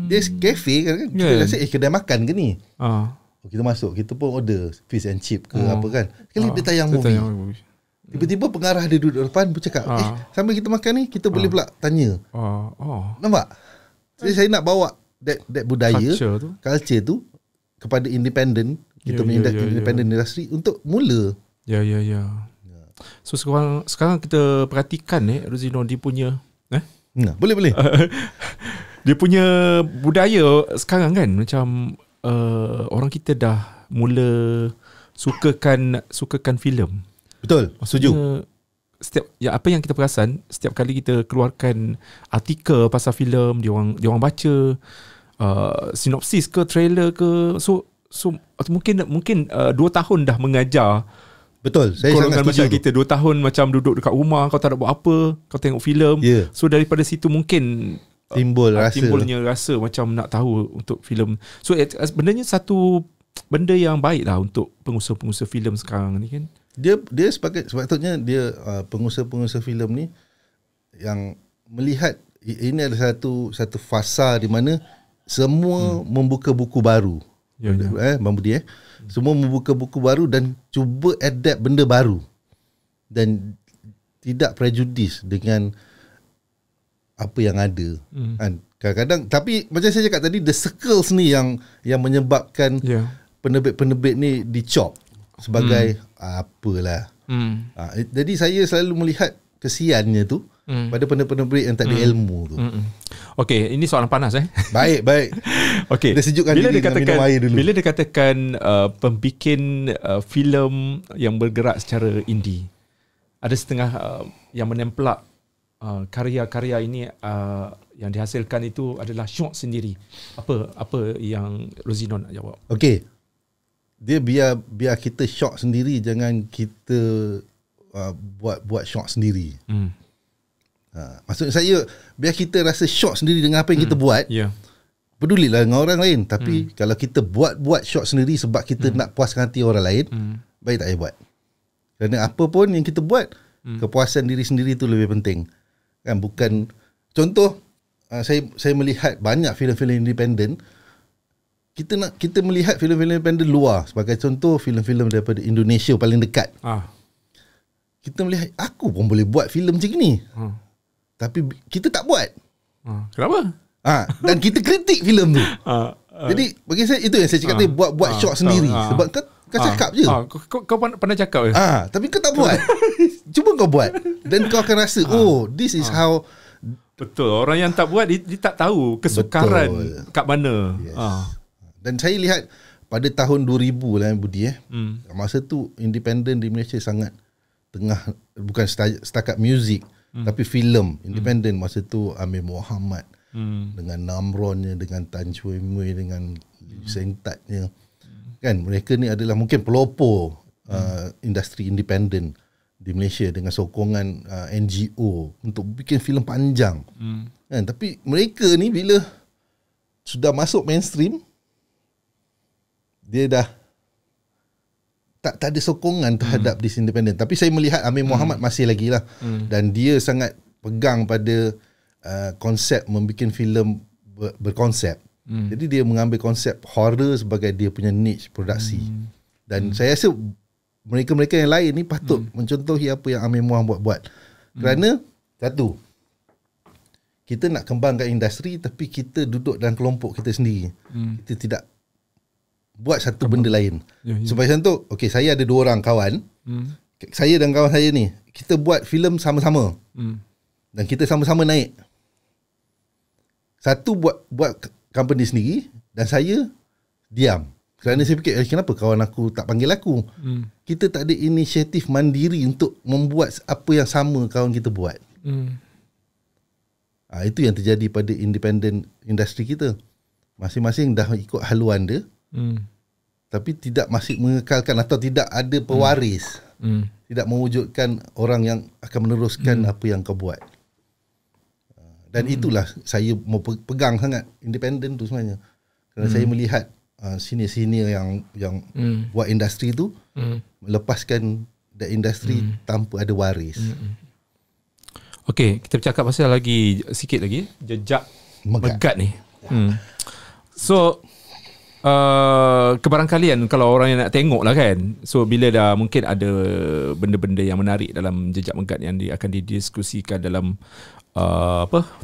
Dia kafe kan, kita rasa kedai makan ke ni. Kita masuk, kita pun order fish and chip ke apa kan. Sekali dia tayang movie. Tiba-tiba pengarah dia duduk depan bercakap, sambil kita makan ni kita boleh pula tanya. Nampak? Jadi saya nak bawa that budaya, culture tu kepada independent, kita independent industry untuk mula. Ya. So sekarang kita perhatikan Ruzino, dia punya boleh. Dia punya budaya sekarang kan, macam orang kita dah mula sukakan filem. Betul, setuju. Apa yang kita perasan, setiap kali kita keluarkan artikel pasal filem, dia orang baca sinopsis ke trailer ke, so mungkin 2 tahun dah mengajar. Betul, saya sangat setuju. Macam kita 2 tahun macam duduk dekat rumah, kau tak nak buat apa, kau tengok filem. So daripada situ mungkin timbulnya rasa macam nak tahu untuk filem. So sebenarnya satu benda yang baik lah untuk pengusaha-pengusaha filem sekarang ni kan. Dia sepatutnya dia pengusaha-pengusaha filem ni yang melihat ini ada satu fasa di mana semua membuka buku baru. Bang Budi semua membuka buku baru dan cuba adapt benda baru dan tidak prejudis dengan apa yang ada. Kadang-kadang, tapi macam saya cakap tadi, the circles ni yang menyebabkan penerbit-penerbit ni dicop sebagai apalah. Jadi saya selalu melihat kesiannya tu pada penerbit yang tak ada ilmu tu. Okey, ini soalan panas Baik. Okey. Dia sejukkan diri dengan minum air dulu. Bila dia katakan pembikin filem yang bergerak secara indie, ada setengah yang menemplak karya-karya ini yang dihasilkan itu adalah syok sendiri. Apa yang Ruzino nak jawab? Okey. Dia biar kita syok sendiri, jangan kita buat syok sendiri. Maksud saya, biar kita rasa syok sendiri dengan apa yang kita buat. Pedulilah dengan orang lain. Tapi kalau kita buat syok sendiri sebab kita nak puaskan hati orang lain, baik tak payah buat. Kerana apa pun yang kita buat, kepuasan diri sendiri itu lebih penting. Kan, bukan contoh, saya melihat banyak filem-filem independen. Kita melihat filem-filem independen luar, sebagai contoh filem-filem daripada Indonesia paling dekat. Kita melihat, aku pun boleh buat filem macam ni. Tapi kita tak buat. Kenapa? Dan kita kritik filem tu. Jadi bagi saya itu yang saya cakap tadi, buat shot sendiri. Sebab kau cakap je. Kau pernah cakap je. Tapi kau tak buat. Cuba kau buat. Dan kau akan rasa, this is how. Betul. Orang yang tak buat, dia tak tahu kesukaran kat mana. Dan saya lihat pada tahun 2000 lah Budi masa tu independen di Malaysia sangat tengah, bukan setakat muzik, tapi filem independen masa tu. Amir Muhammad dengan Namronnya, dengan Tan Choi Mui, dengan Seng Tatnya, kan, mereka ni adalah mungkin pelopor industri independen di Malaysia dengan sokongan NGO untuk bikin filem panjang. Kan, tapi mereka ni bila sudah masuk mainstream, dia dah tak ada sokongan terhadap this independent. Tapi saya melihat Amir Muhammad masih lagi lah. Dan dia sangat pegang pada konsep membuat filem berkonsep. Jadi dia mengambil konsep horror sebagai dia punya niche produksi. Dan saya rasa mereka-mereka yang lain ni patut mencontohi apa yang Amir Muhammad buat. Kerana satu, kita nak kembangkan industri tapi kita duduk dalam kelompok kita sendiri. Kita tidak buat satu benda lain. Supaya contoh, okay, saya ada 2 orang kawan. Saya dan kawan saya ni, kita buat filem sama-sama. Dan kita sama-sama naik. Satu buat company sendiri dan saya diam. Kerana saya fikir, kenapa kawan aku tak panggil aku? Kita tak ada inisiatif mandiri untuk membuat apa yang sama kawan kita buat. Itu yang terjadi pada independent industri kita. Masing-masing dah ikut haluan dia. Tapi tidak masih mengekalkan atau tidak ada pewaris. Tidak mewujudkan orang yang akan meneruskan apa yang kau buat. Dan itulah saya mau pegang sangat independent tu sebenarnya. Kerana saya melihat senior-senior yang buat industri tu melepaskan the industri tanpa ada waris. Okey, kita bercakap pasal lagi sikit lagi jejak megat ni. So kebarangkalian kalau orang yang nak tengok lah kan. So bila dah mungkin ada benda-benda yang menarik dalam jejak megat yang akan didiskusikan dalam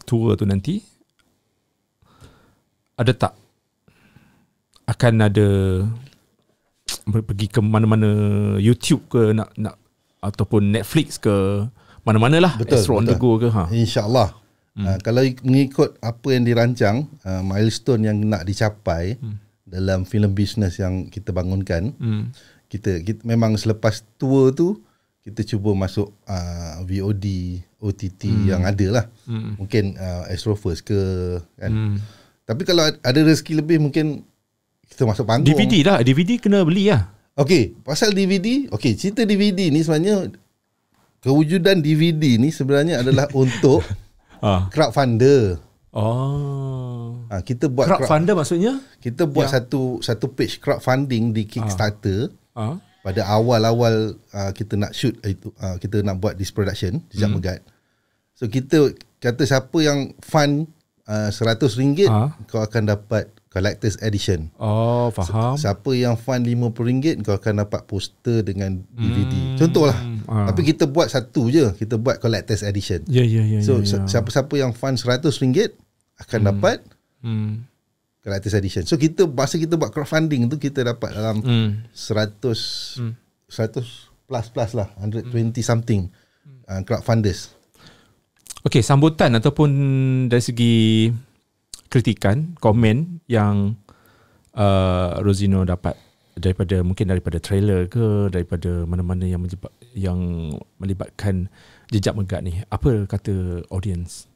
tour tu nanti, ada tak akan ada pergi ke mana-mana YouTube ke nak ataupun Netflix ke mana-mana lah, Astro on the Go ke InsyaAllah. Kalau mengikut apa yang dirancang, milestone yang nak dicapai dalam filem bisnes yang kita bangunkan, kita memang selepas tour tu kita cuba masuk VOD, OTT yang ada lah. Mungkin Astro First ke kan. Tapi kalau ada rezeki lebih mungkin kita masuk panggung. DVD lah, DVD kena beli lah. Okey, pasal DVD, okey, cerita DVD ni sebenarnya, kewujudan DVD ni sebenarnya adalah untuk crowdfunder. Kita buat crowdfunder maksudnya? Kita buat satu page crowdfunding di Kickstarter. Pada awal-awal kita nak shoot itu, kita nak buat this production Jejak Megat. So kita kata siapa yang fund RM100 kau akan dapat collector's edition. Faham. Siapa yang fund RM50 kau akan dapat poster dengan DVD. Contohlah. Tapi kita buat satu je, kita buat collector's edition. So siapa-siapa yang fund RM100 akan dapat collector's edition. So masa kita buat crowdfunding tu, kita dapat dalam 100 plus lah, 120 something crowdfunders. Okay, sambutan ataupun dari segi kritikan, komen yang Rosino dapat mungkin daripada trailer ke, daripada mana-mana yang melibatkan Jejak Megat ni, apa kata audience?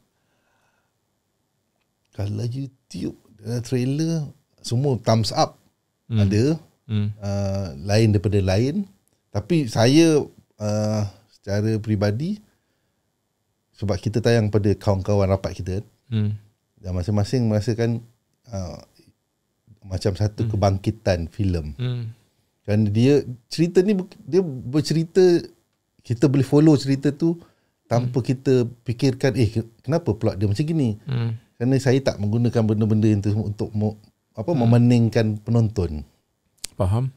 Kalau YouTube trailer semua thumbs up ada, lain daripada lain. Tapi saya secara peribadi, sebab kita tayang pada kawan-kawan rapat kita, dan masing-masing merasakan macam satu kebangkitan filem. Kerana dia cerita ni, dia bercerita, kita boleh follow cerita tu tanpa kita fikirkan kenapa plot dia macam gini. Kerana saya tak menggunakan benda-benda itu untuk memeningkan penonton. Faham.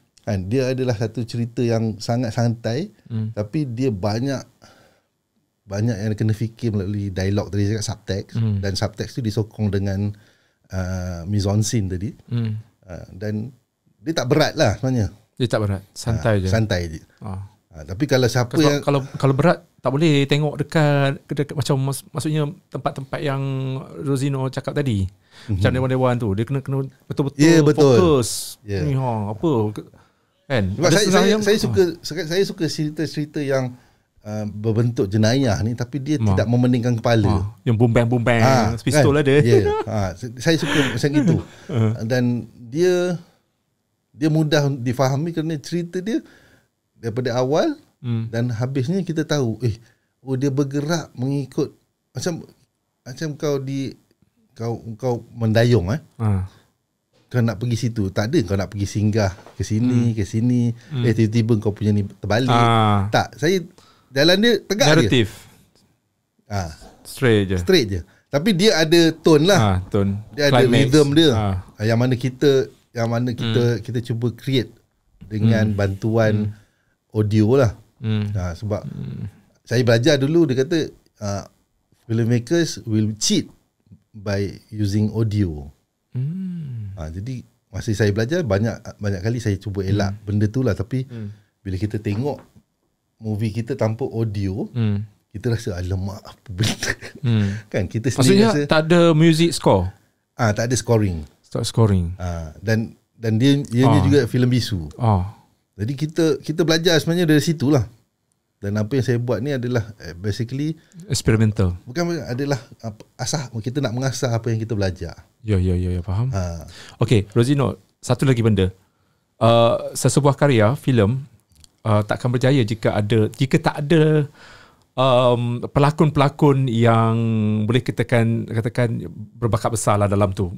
Dia adalah satu cerita yang sangat santai, tapi dia banyak yang kena fikir melalui dialog tadi, cakap subtext, dan subtext tu disokong dengan mise en scene tadi. Dan dia tak berat lah sebenarnya. Dia tak berat, santai je. Santai je. Tapi kalau siapa yang kalau berat tak boleh tengok dekat macam maksudnya tempat-tempat yang Rosino cakap tadi. Macam dewan-dewan tu, dia kena betul-betul fokus. Ni apa kan? Saya suka cerita-cerita yang berbentuk jenayah ni, tapi dia tidak memeningkan kepala. Yang bumbang-bumbang, pistol kan? Ada. Saya suka macam itu. Dan dia mudah difahami kerana cerita dia daripada awal dan habisnya kita tahu dia bergerak mengikut macam kau mendayung kau nak pergi situ. Tak ada kau nak pergi singgah ke sini, ke sini. Tiba-tiba kau punya ni terbalik. Tak, saya jalan dia tegak Narrative. je. Straight je. Tapi dia ada tone lah. Tone. Dia ada rhythm dia. Yang mana kita cuba create dengan bantuan audio lah. Sebab saya belajar dulu, dia kata filmmakers will cheat by using audio. Jadi masa saya belajar banyak kali saya cuba elak benda tu lah. Tapi bila kita tengok movie kita tanpa audio, kita rasa alamak apa benda. Kan kita sendiri maksudnya rasa tak ada music score. Tak ada scoring. Tak scoring. Dan dia juga filem bisu. Jadi kita belajar sebenarnya dari situlah. Dan apa yang saya buat ni adalah basically experimental. Bukan adalah kita nak mengasah apa yang kita belajar. Ya, faham. Okay, Rosino, satu lagi benda. Sesebuah karya filem takkan berjaya jika tak ada pelakon-pelakon yang boleh katakan berbakat besar lah dalam tu.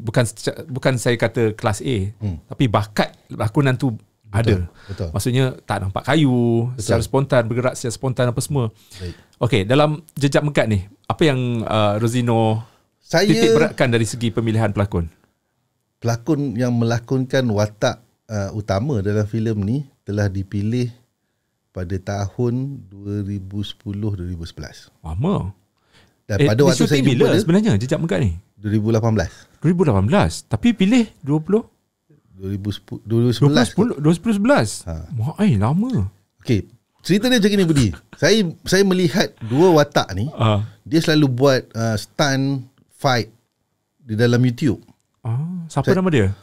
Bukan saya kata kelas A, tapi bakat lakonan tu ada. Betul. Maksudnya tak nampak kayu, secara spontan, bergerak secara spontan apa semua. Okey, dalam Jejak Megat ni, apa yang Rosino titik beratkan dari segi pemilihan pelakon? Pelakon yang melakonkan watak utama dalam filem ni telah dipilih pada tahun 2010-2011. Lama. Dan pada waktu saya jumpa bila sebenarnya Jejak Megat ni? 2018. Tapi pilih 2011. Lama. Okey, cerita dia macam ni Budi. Saya melihat dua watak ni, dia selalu buat stunt fight di dalam YouTube. Siapa nama dia?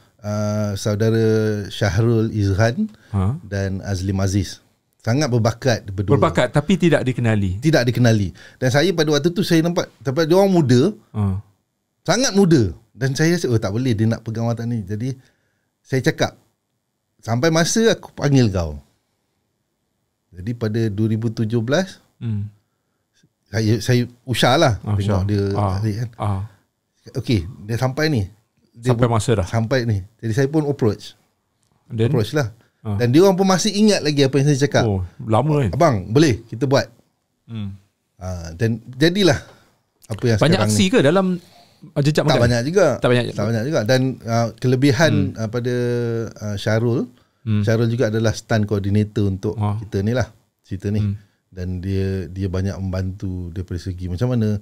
Saudara Syahrul Izhan dan Azlim Aziz. Sangat berbakat berdua. Berbakat tapi tidak dikenali. Dan saya pada waktu tu saya nampak dia orang muda. Sangat muda. Dan saya rasa tak boleh dia nak pegang watak ni. Jadi saya cakap, sampai masa aku panggil kau. Jadi pada 2017 saya usah lah tengok dia kan. Okey, dia sampai ni. Sampai masa dah. Sampai ni. Jadi saya pun approach lah. Dan dia orang pun masih ingat lagi apa yang saya cakap. Lama kan. Abang, boleh kita buat. Dan jadilah apa yang banyak sekarang aksi ni. Ke dalam Jejak Megat? Tak banyak juga. Dan kelebihan pada Syarul, Syarul juga adalah stunt coordinator untuk kita ni lah, cerita ni. Dan dia banyak membantu daripada segi macam mana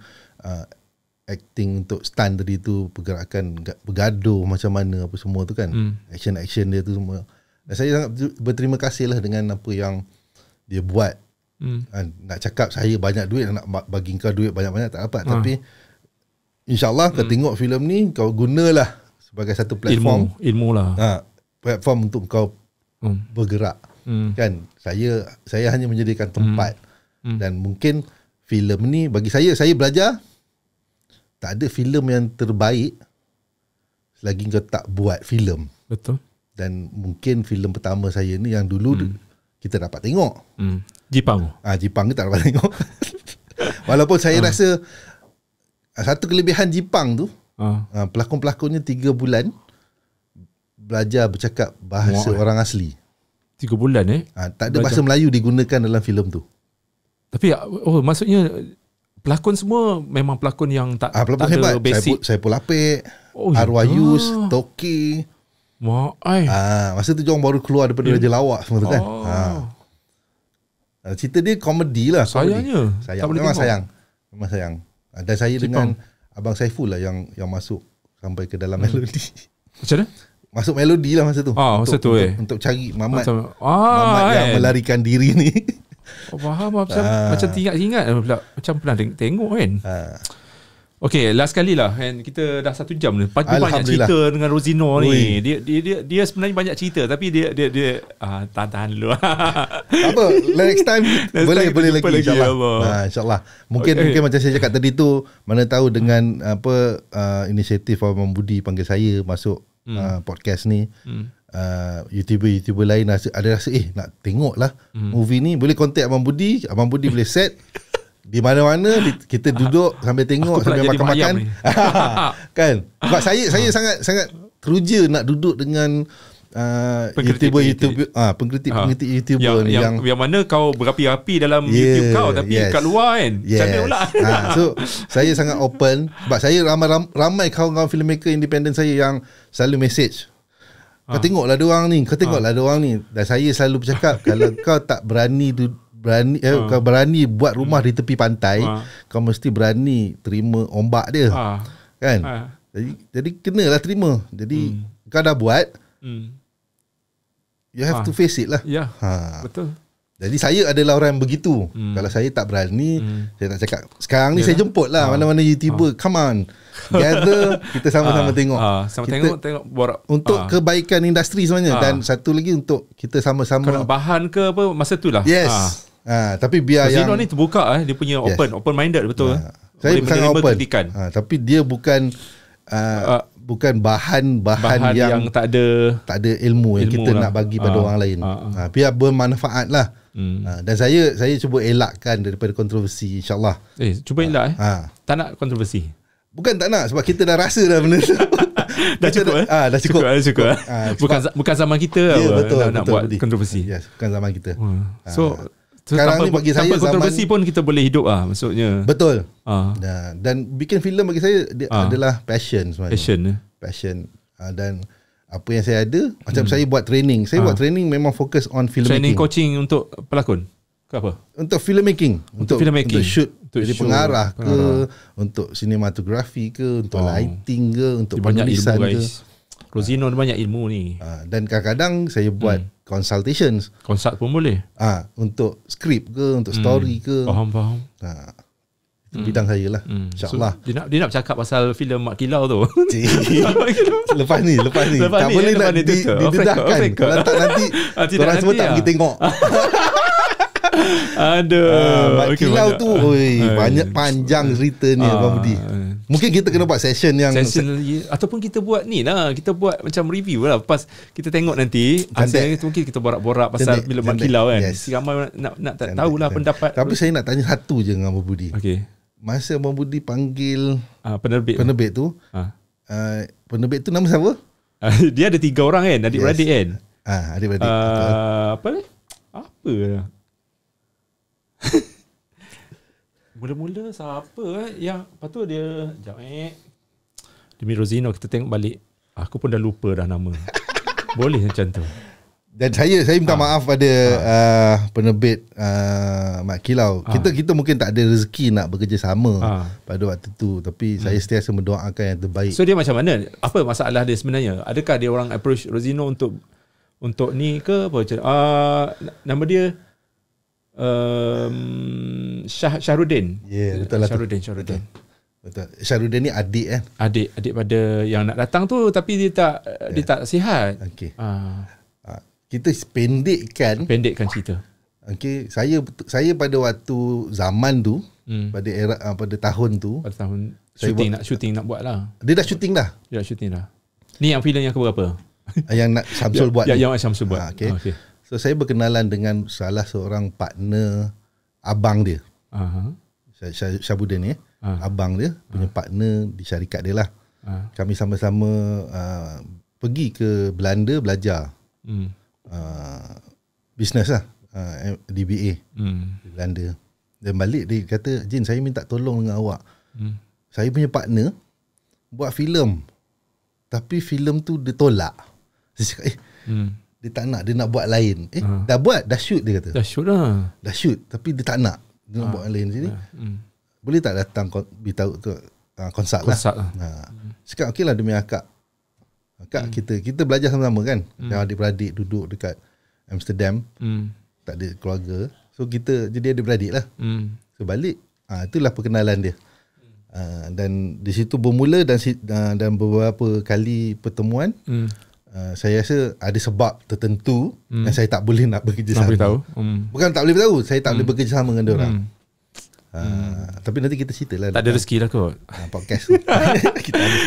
acting untuk stunt tadi tu, pergerakan bergaduh macam mana apa semua tu kan. Action dia tu semua. Dan saya sangat berterima kasih lah dengan apa yang dia buat. Nak cakap saya banyak duit, nak bagi kau duit banyak-banyak tak dapat. Tapi InsyaAllah kau tengok filem ni, kau gunalah sebagai satu platform. Ilmu lah. Platform untuk kau bergerak. Kan? Saya hanya menjadikan tempat. Dan mungkin filem ni bagi saya belajar tak ada filem yang terbaik selagi kau tak buat filem. Betul. Dan mungkin filem pertama saya ni yang dulu kita dapat tengok. Jipang. Jipang kita tak dapat tengok. Walaupun saya rasa satu kelebihan Jipang tu, pelakon-pelakonnya 3 bulan belajar bercakap bahasa orang asli. 3 bulan tak ada bahasa Melayu digunakan dalam filem tu. Tapi maksudnya pelakon semua memang pelakon yang tak pelakon ada hebat. basic. Saipul Apek, Arwah Yus, Toki. Masa tu diorang baru keluar daripada Raja Lawak semua tu kan. Cerita dia komedi lah. Sayangnya Memang sayang. Dan saya dengan Abang Saiful lah yang masuk sampai ke dalam melodi. Macam mana? Masuk melodi lah masa tu. Masa tu untuk cari Mamat. Mamat yang melarikan diri ni. Faham macam ingat pula. Macam pernah tengok kan. Okay, last kali lah kan, kita dah 1 jam ni. Banyak cerita dengan Rosino ni. Dia sebenarnya banyak cerita, tapi dia tahan dulu. Apa? Next time boleh lagi insya-Allah. InsyaAllah. Mungkin macam saya cakap tadi tu, mana tahu dengan inisiatif Abang Budi panggil saya masuk podcast ni. YouTuber lain ada rasa nak tengok lah movie ni, boleh contact Abang Budi. Abang Budi boleh set di mana-mana, kita duduk sambil tengok, sambil makan-makan. Kan? Sebab saya sangat teruja nak duduk dengan pengkritik YouTuber yang mana kau berapi-api dalam YouTube kau tapi kat luar kan. Macam mana pula? So saya sangat open sebab saya ramai kawan-kawan filmmaker independent saya yang selalu message, kau tengoklah diorang ni, dan saya selalu bercakap kalau kau tak berani kau berani buat rumah di tepi pantai, kau mesti berani terima ombak dia. Kan? Jadi kenalah terima. Jadi kau dah buat, you have to face it lah. Betul. Jadi saya adalah orang yang begitu. Kalau saya tak berani, saya tak cakap. Sekarang ni saya jemput lah mana-mana YouTuber, come on, together kita sama-sama tengok. Tengok borak. Untuk kebaikan industri sebenarnya. Dan satu lagi untuk kita sama-sama. Kalau bahan ke apa, masa tu lah. Yes. Tapi biar Zino ni terbuka dia punya open minded betul. Saya sangat open. Tapi dia bukan bahan yang tak ada ilmu yang kita nak bagi pada orang lain. Biar bermanfaat lah. Dan saya cuba elakkan daripada kontroversi, insyaAllah. Cuba elak tak nak kontroversi. Bukan tak nak, sebab kita dah rasa dah benda tu. Dah cukup. Dah cukup. Bukan zaman kita nak buat kontroversi. Yes, bukan zaman kita. So sekarang ni bagi saya kontroversi pun kita boleh hidup maksudnya. Betul. Dan bikin filem bagi saya adalah passion sebenarnya. Passion. Dan apa yang saya ada, macam saya buat training. Saya buat training memang fokus on filmmaking. Training coaching untuk pelakon ke apa? Untuk filmmaking, untuk shoot, jadi pengarah ke, untuk sinematografi ke, untuk lighting ke, untuk penulisan ke. Rosino banyak ilmu ni. Dan kadang-kadang saya buat consultations. Consult pun boleh. Untuk skrip ke, untuk story ke. Faham. Itu bidang saya lah. InsyaAllah. So, dia nak bercakap pasal filem Mak Kilau tu. Lepas ni. Tak boleh nak didedahkan. Kalau tak nanti korang semua tak pergi tengok. Mak Kilau tu banyak panjang ceritanya, Abang Budi. Mungkin kita kena buat session ataupun kita buat ni lah, kita buat macam review lah. Lepas kita tengok nanti mungkin kita borak-borak pasal filem Mak Kilau kan. Ramai nak tahulah pendapat. Tapi saya nak tanya satu je dengan Abang Budi. Masa Abang Budi panggil penerbit tu, penerbit tu nama siapa? Dia ada 3 orang kan, adik-beradik kan. Adik-beradik. Apa mula-mula siapa yang lepas tu dia demi Rosino kita tengok balik, aku pun dah lupa dah nama. Boleh macam tu. Dan saya minta maaf pada penerbit Mak Kilau. Kita mungkin tak ada rezeki nak bekerjasama pada waktu tu, tapi saya sentiasa mendoakan yang terbaik. So dia macam mana? Apa masalah dia sebenarnya? Adakah dia orang approach Rosino untuk ni ke apa macam nama dia Syahrudin. Betul lah. Syahrudin. Betul. Syahrudin ni adik kan? Adik pada yang nak datang tu, tapi dia tak sihat. Kita pendekkan cerita. Saya pada waktu zaman tu, pada era pada tahun tu, shooting nak buat lah. Dia dah shooting dah. Ni yang filem yang keberapa? Yang nak Syamsul buat. Yang Syamsul buat. So saya berkenalan dengan salah seorang partner abang dia. Syabudin ni, abang dia punya partner di syarikat dia lah. Kami sama-sama pergi ke Belanda belajar bisnes lah, DBA di Belanda. Dan balik dia kata, Jin, saya minta tolong dengan awak. Saya punya partner buat filem, tapi filem tu dia tolak. Saya cakap dia tak nak, dia nak buat lain. Dah buat, dah shoot, dia kata. Dah shoot, tapi dia tak nak, dia nak buat lain. Jadi boleh tak datang beritahu tu konsult lah. Cakap okey lah demi akak. Kita belajar sama-sama kan. Yang adik-beradik duduk dekat Amsterdam, tak ada keluarga. So kita jadi adik-beradik lah. So balik, itulah perkenalan dia. Dan di situ bermula, dan beberapa kali pertemuan. Saya rasa ada sebab tertentu yang saya tak boleh nak bekerjasama. Bukan tak boleh beritahu, saya tak boleh bekerjasama dengan dia orang. Tapi nanti kita cerita lah. Tak ada rezeki lah kot podcast.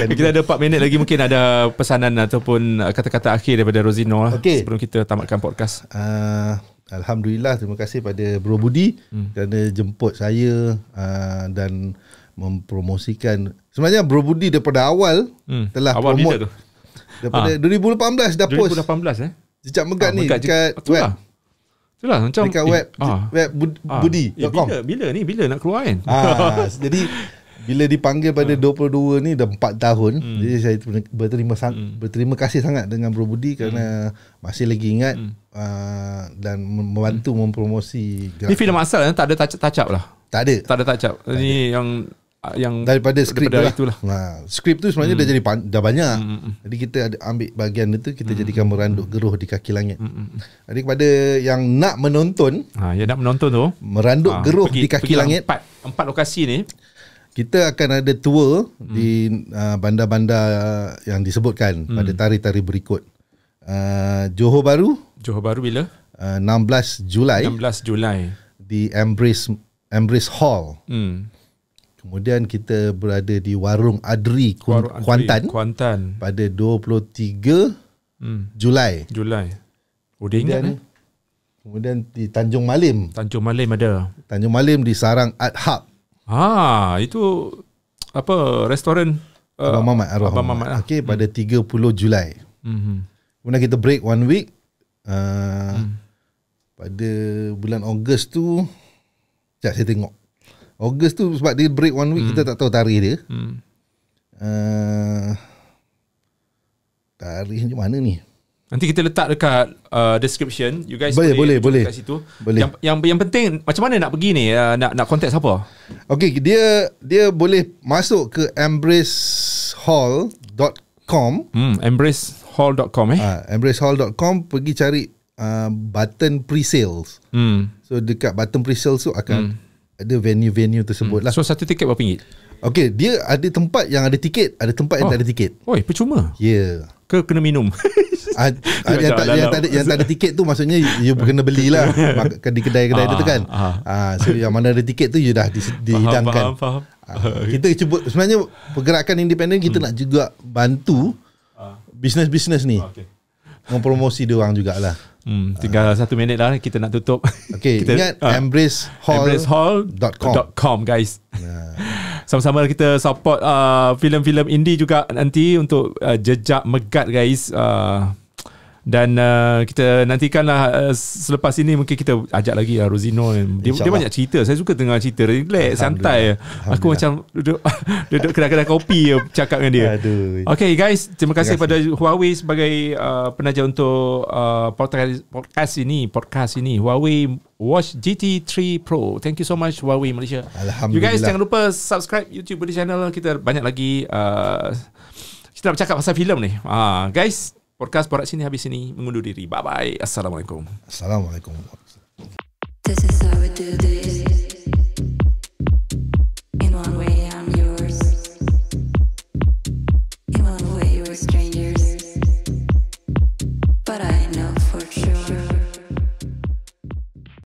Kita ada 4 minit lagi. Mungkin ada pesanan ataupun kata-kata akhir daripada Rosino sebelum kita tamatkan podcast. Alhamdulillah, terima kasih pada Bro Budi kerana jemput saya dan mempromosikan. Sebenarnya Bro Budi daripada awal telah awal promote. Daripada 2018 dah post 2018 Jejak Megat ni dekat web. Itulah macam dekat web budi.com. Bila nak keluar kan? Jadi bila dipanggil pada 22 ni dah 4 tahun. Jadi saya berterima kasih sangat dengan Bro Budi kerana masih lagi ingat dan membantu mempromosi gerakan. Ni filem asal tak ada touch up lah. Tak ada touch up. Ini yang daripada skrip itulah. Skrip tu sebenarnya dah banyak. Jadi kita ada ambil bahagian itu, kita jadikan Meranduk Geruh di Kaki Langit. Jadi kepada yang nak menonton, yang nak menonton tu, Meranduk Geruh di Kaki Langit, empat lokasi ni, kita akan ada tour di bandar-bandar yang disebutkan pada tari-tari berikut. Johor Bahru bila? 16 Julai di Embrace Hall. Kemudian kita berada di Warung Adri Kuantan pada 23 Julai. Dia ingat kemudian di Tanjung Malim ada. Tanjung Malim di Sarang Art Hub. Itu apa, restoran Abang Mamat. Okey, pada 30 Julai. Kemudian kita break 1 week. Pada bulan Ogos tu, sekejap saya tengok. Ogos tu sebab dia break 1 week, kita tak tahu tarikh dia. Tarikh macam mana ni? Nanti kita letak dekat description. You guys boleh kat situ. Yang penting macam mana nak pergi ni? Nak contact siapa? Okey, dia boleh masuk ke embracehall.com. Embracehall.com embracehall.com, pergi cari button pre-sales. So dekat button pre-sales tu akan ada venue-venue tersebut lah. So satu tiket berapa ringgit? Okey, dia ada tempat yang ada tiket, ada tempat yang tak ada tiket. Percuma? Ya. Ke kena minum? Yang tak ada tiket tu maksudnya you kena belilah di kedai-kedai itu kan. So yang mana ada tiket tu you dah dihidangkan. Faham. Kita cuba, sebenarnya pergerakan independen kita nak juga bantu bisnes-bisnes ni. Mempromosi dia orang jugalah. Tinggal 1 minit lah kita nak tutup. Okay, ingat embracehall.com guys. Sama-sama kita support filem-filem indie juga nanti untuk Jejak Megat guys. Dan kita nantikanlah selepas ini mungkin kita ajak lagi Rosino. Dia banyak cerita. Saya suka dengar cerita. Relax, santai. Aku macam duduk kedai-kedai kopi cakap dengan dia. Okay guys, terima kasih pada Huawei sebagai penaja untuk podcast ini. Huawei Watch GT3 Pro. Thank you so much Huawei Malaysia. You guys jangan lupa subscribe YouTube Budi Channel. Kita banyak lagi kita nak bercakap pasal filem ni. Guys, podcast Borak Sini habis sini mengundur diri. Bye bye. Assalamualaikum. Assalamualaikum. This is how we do this.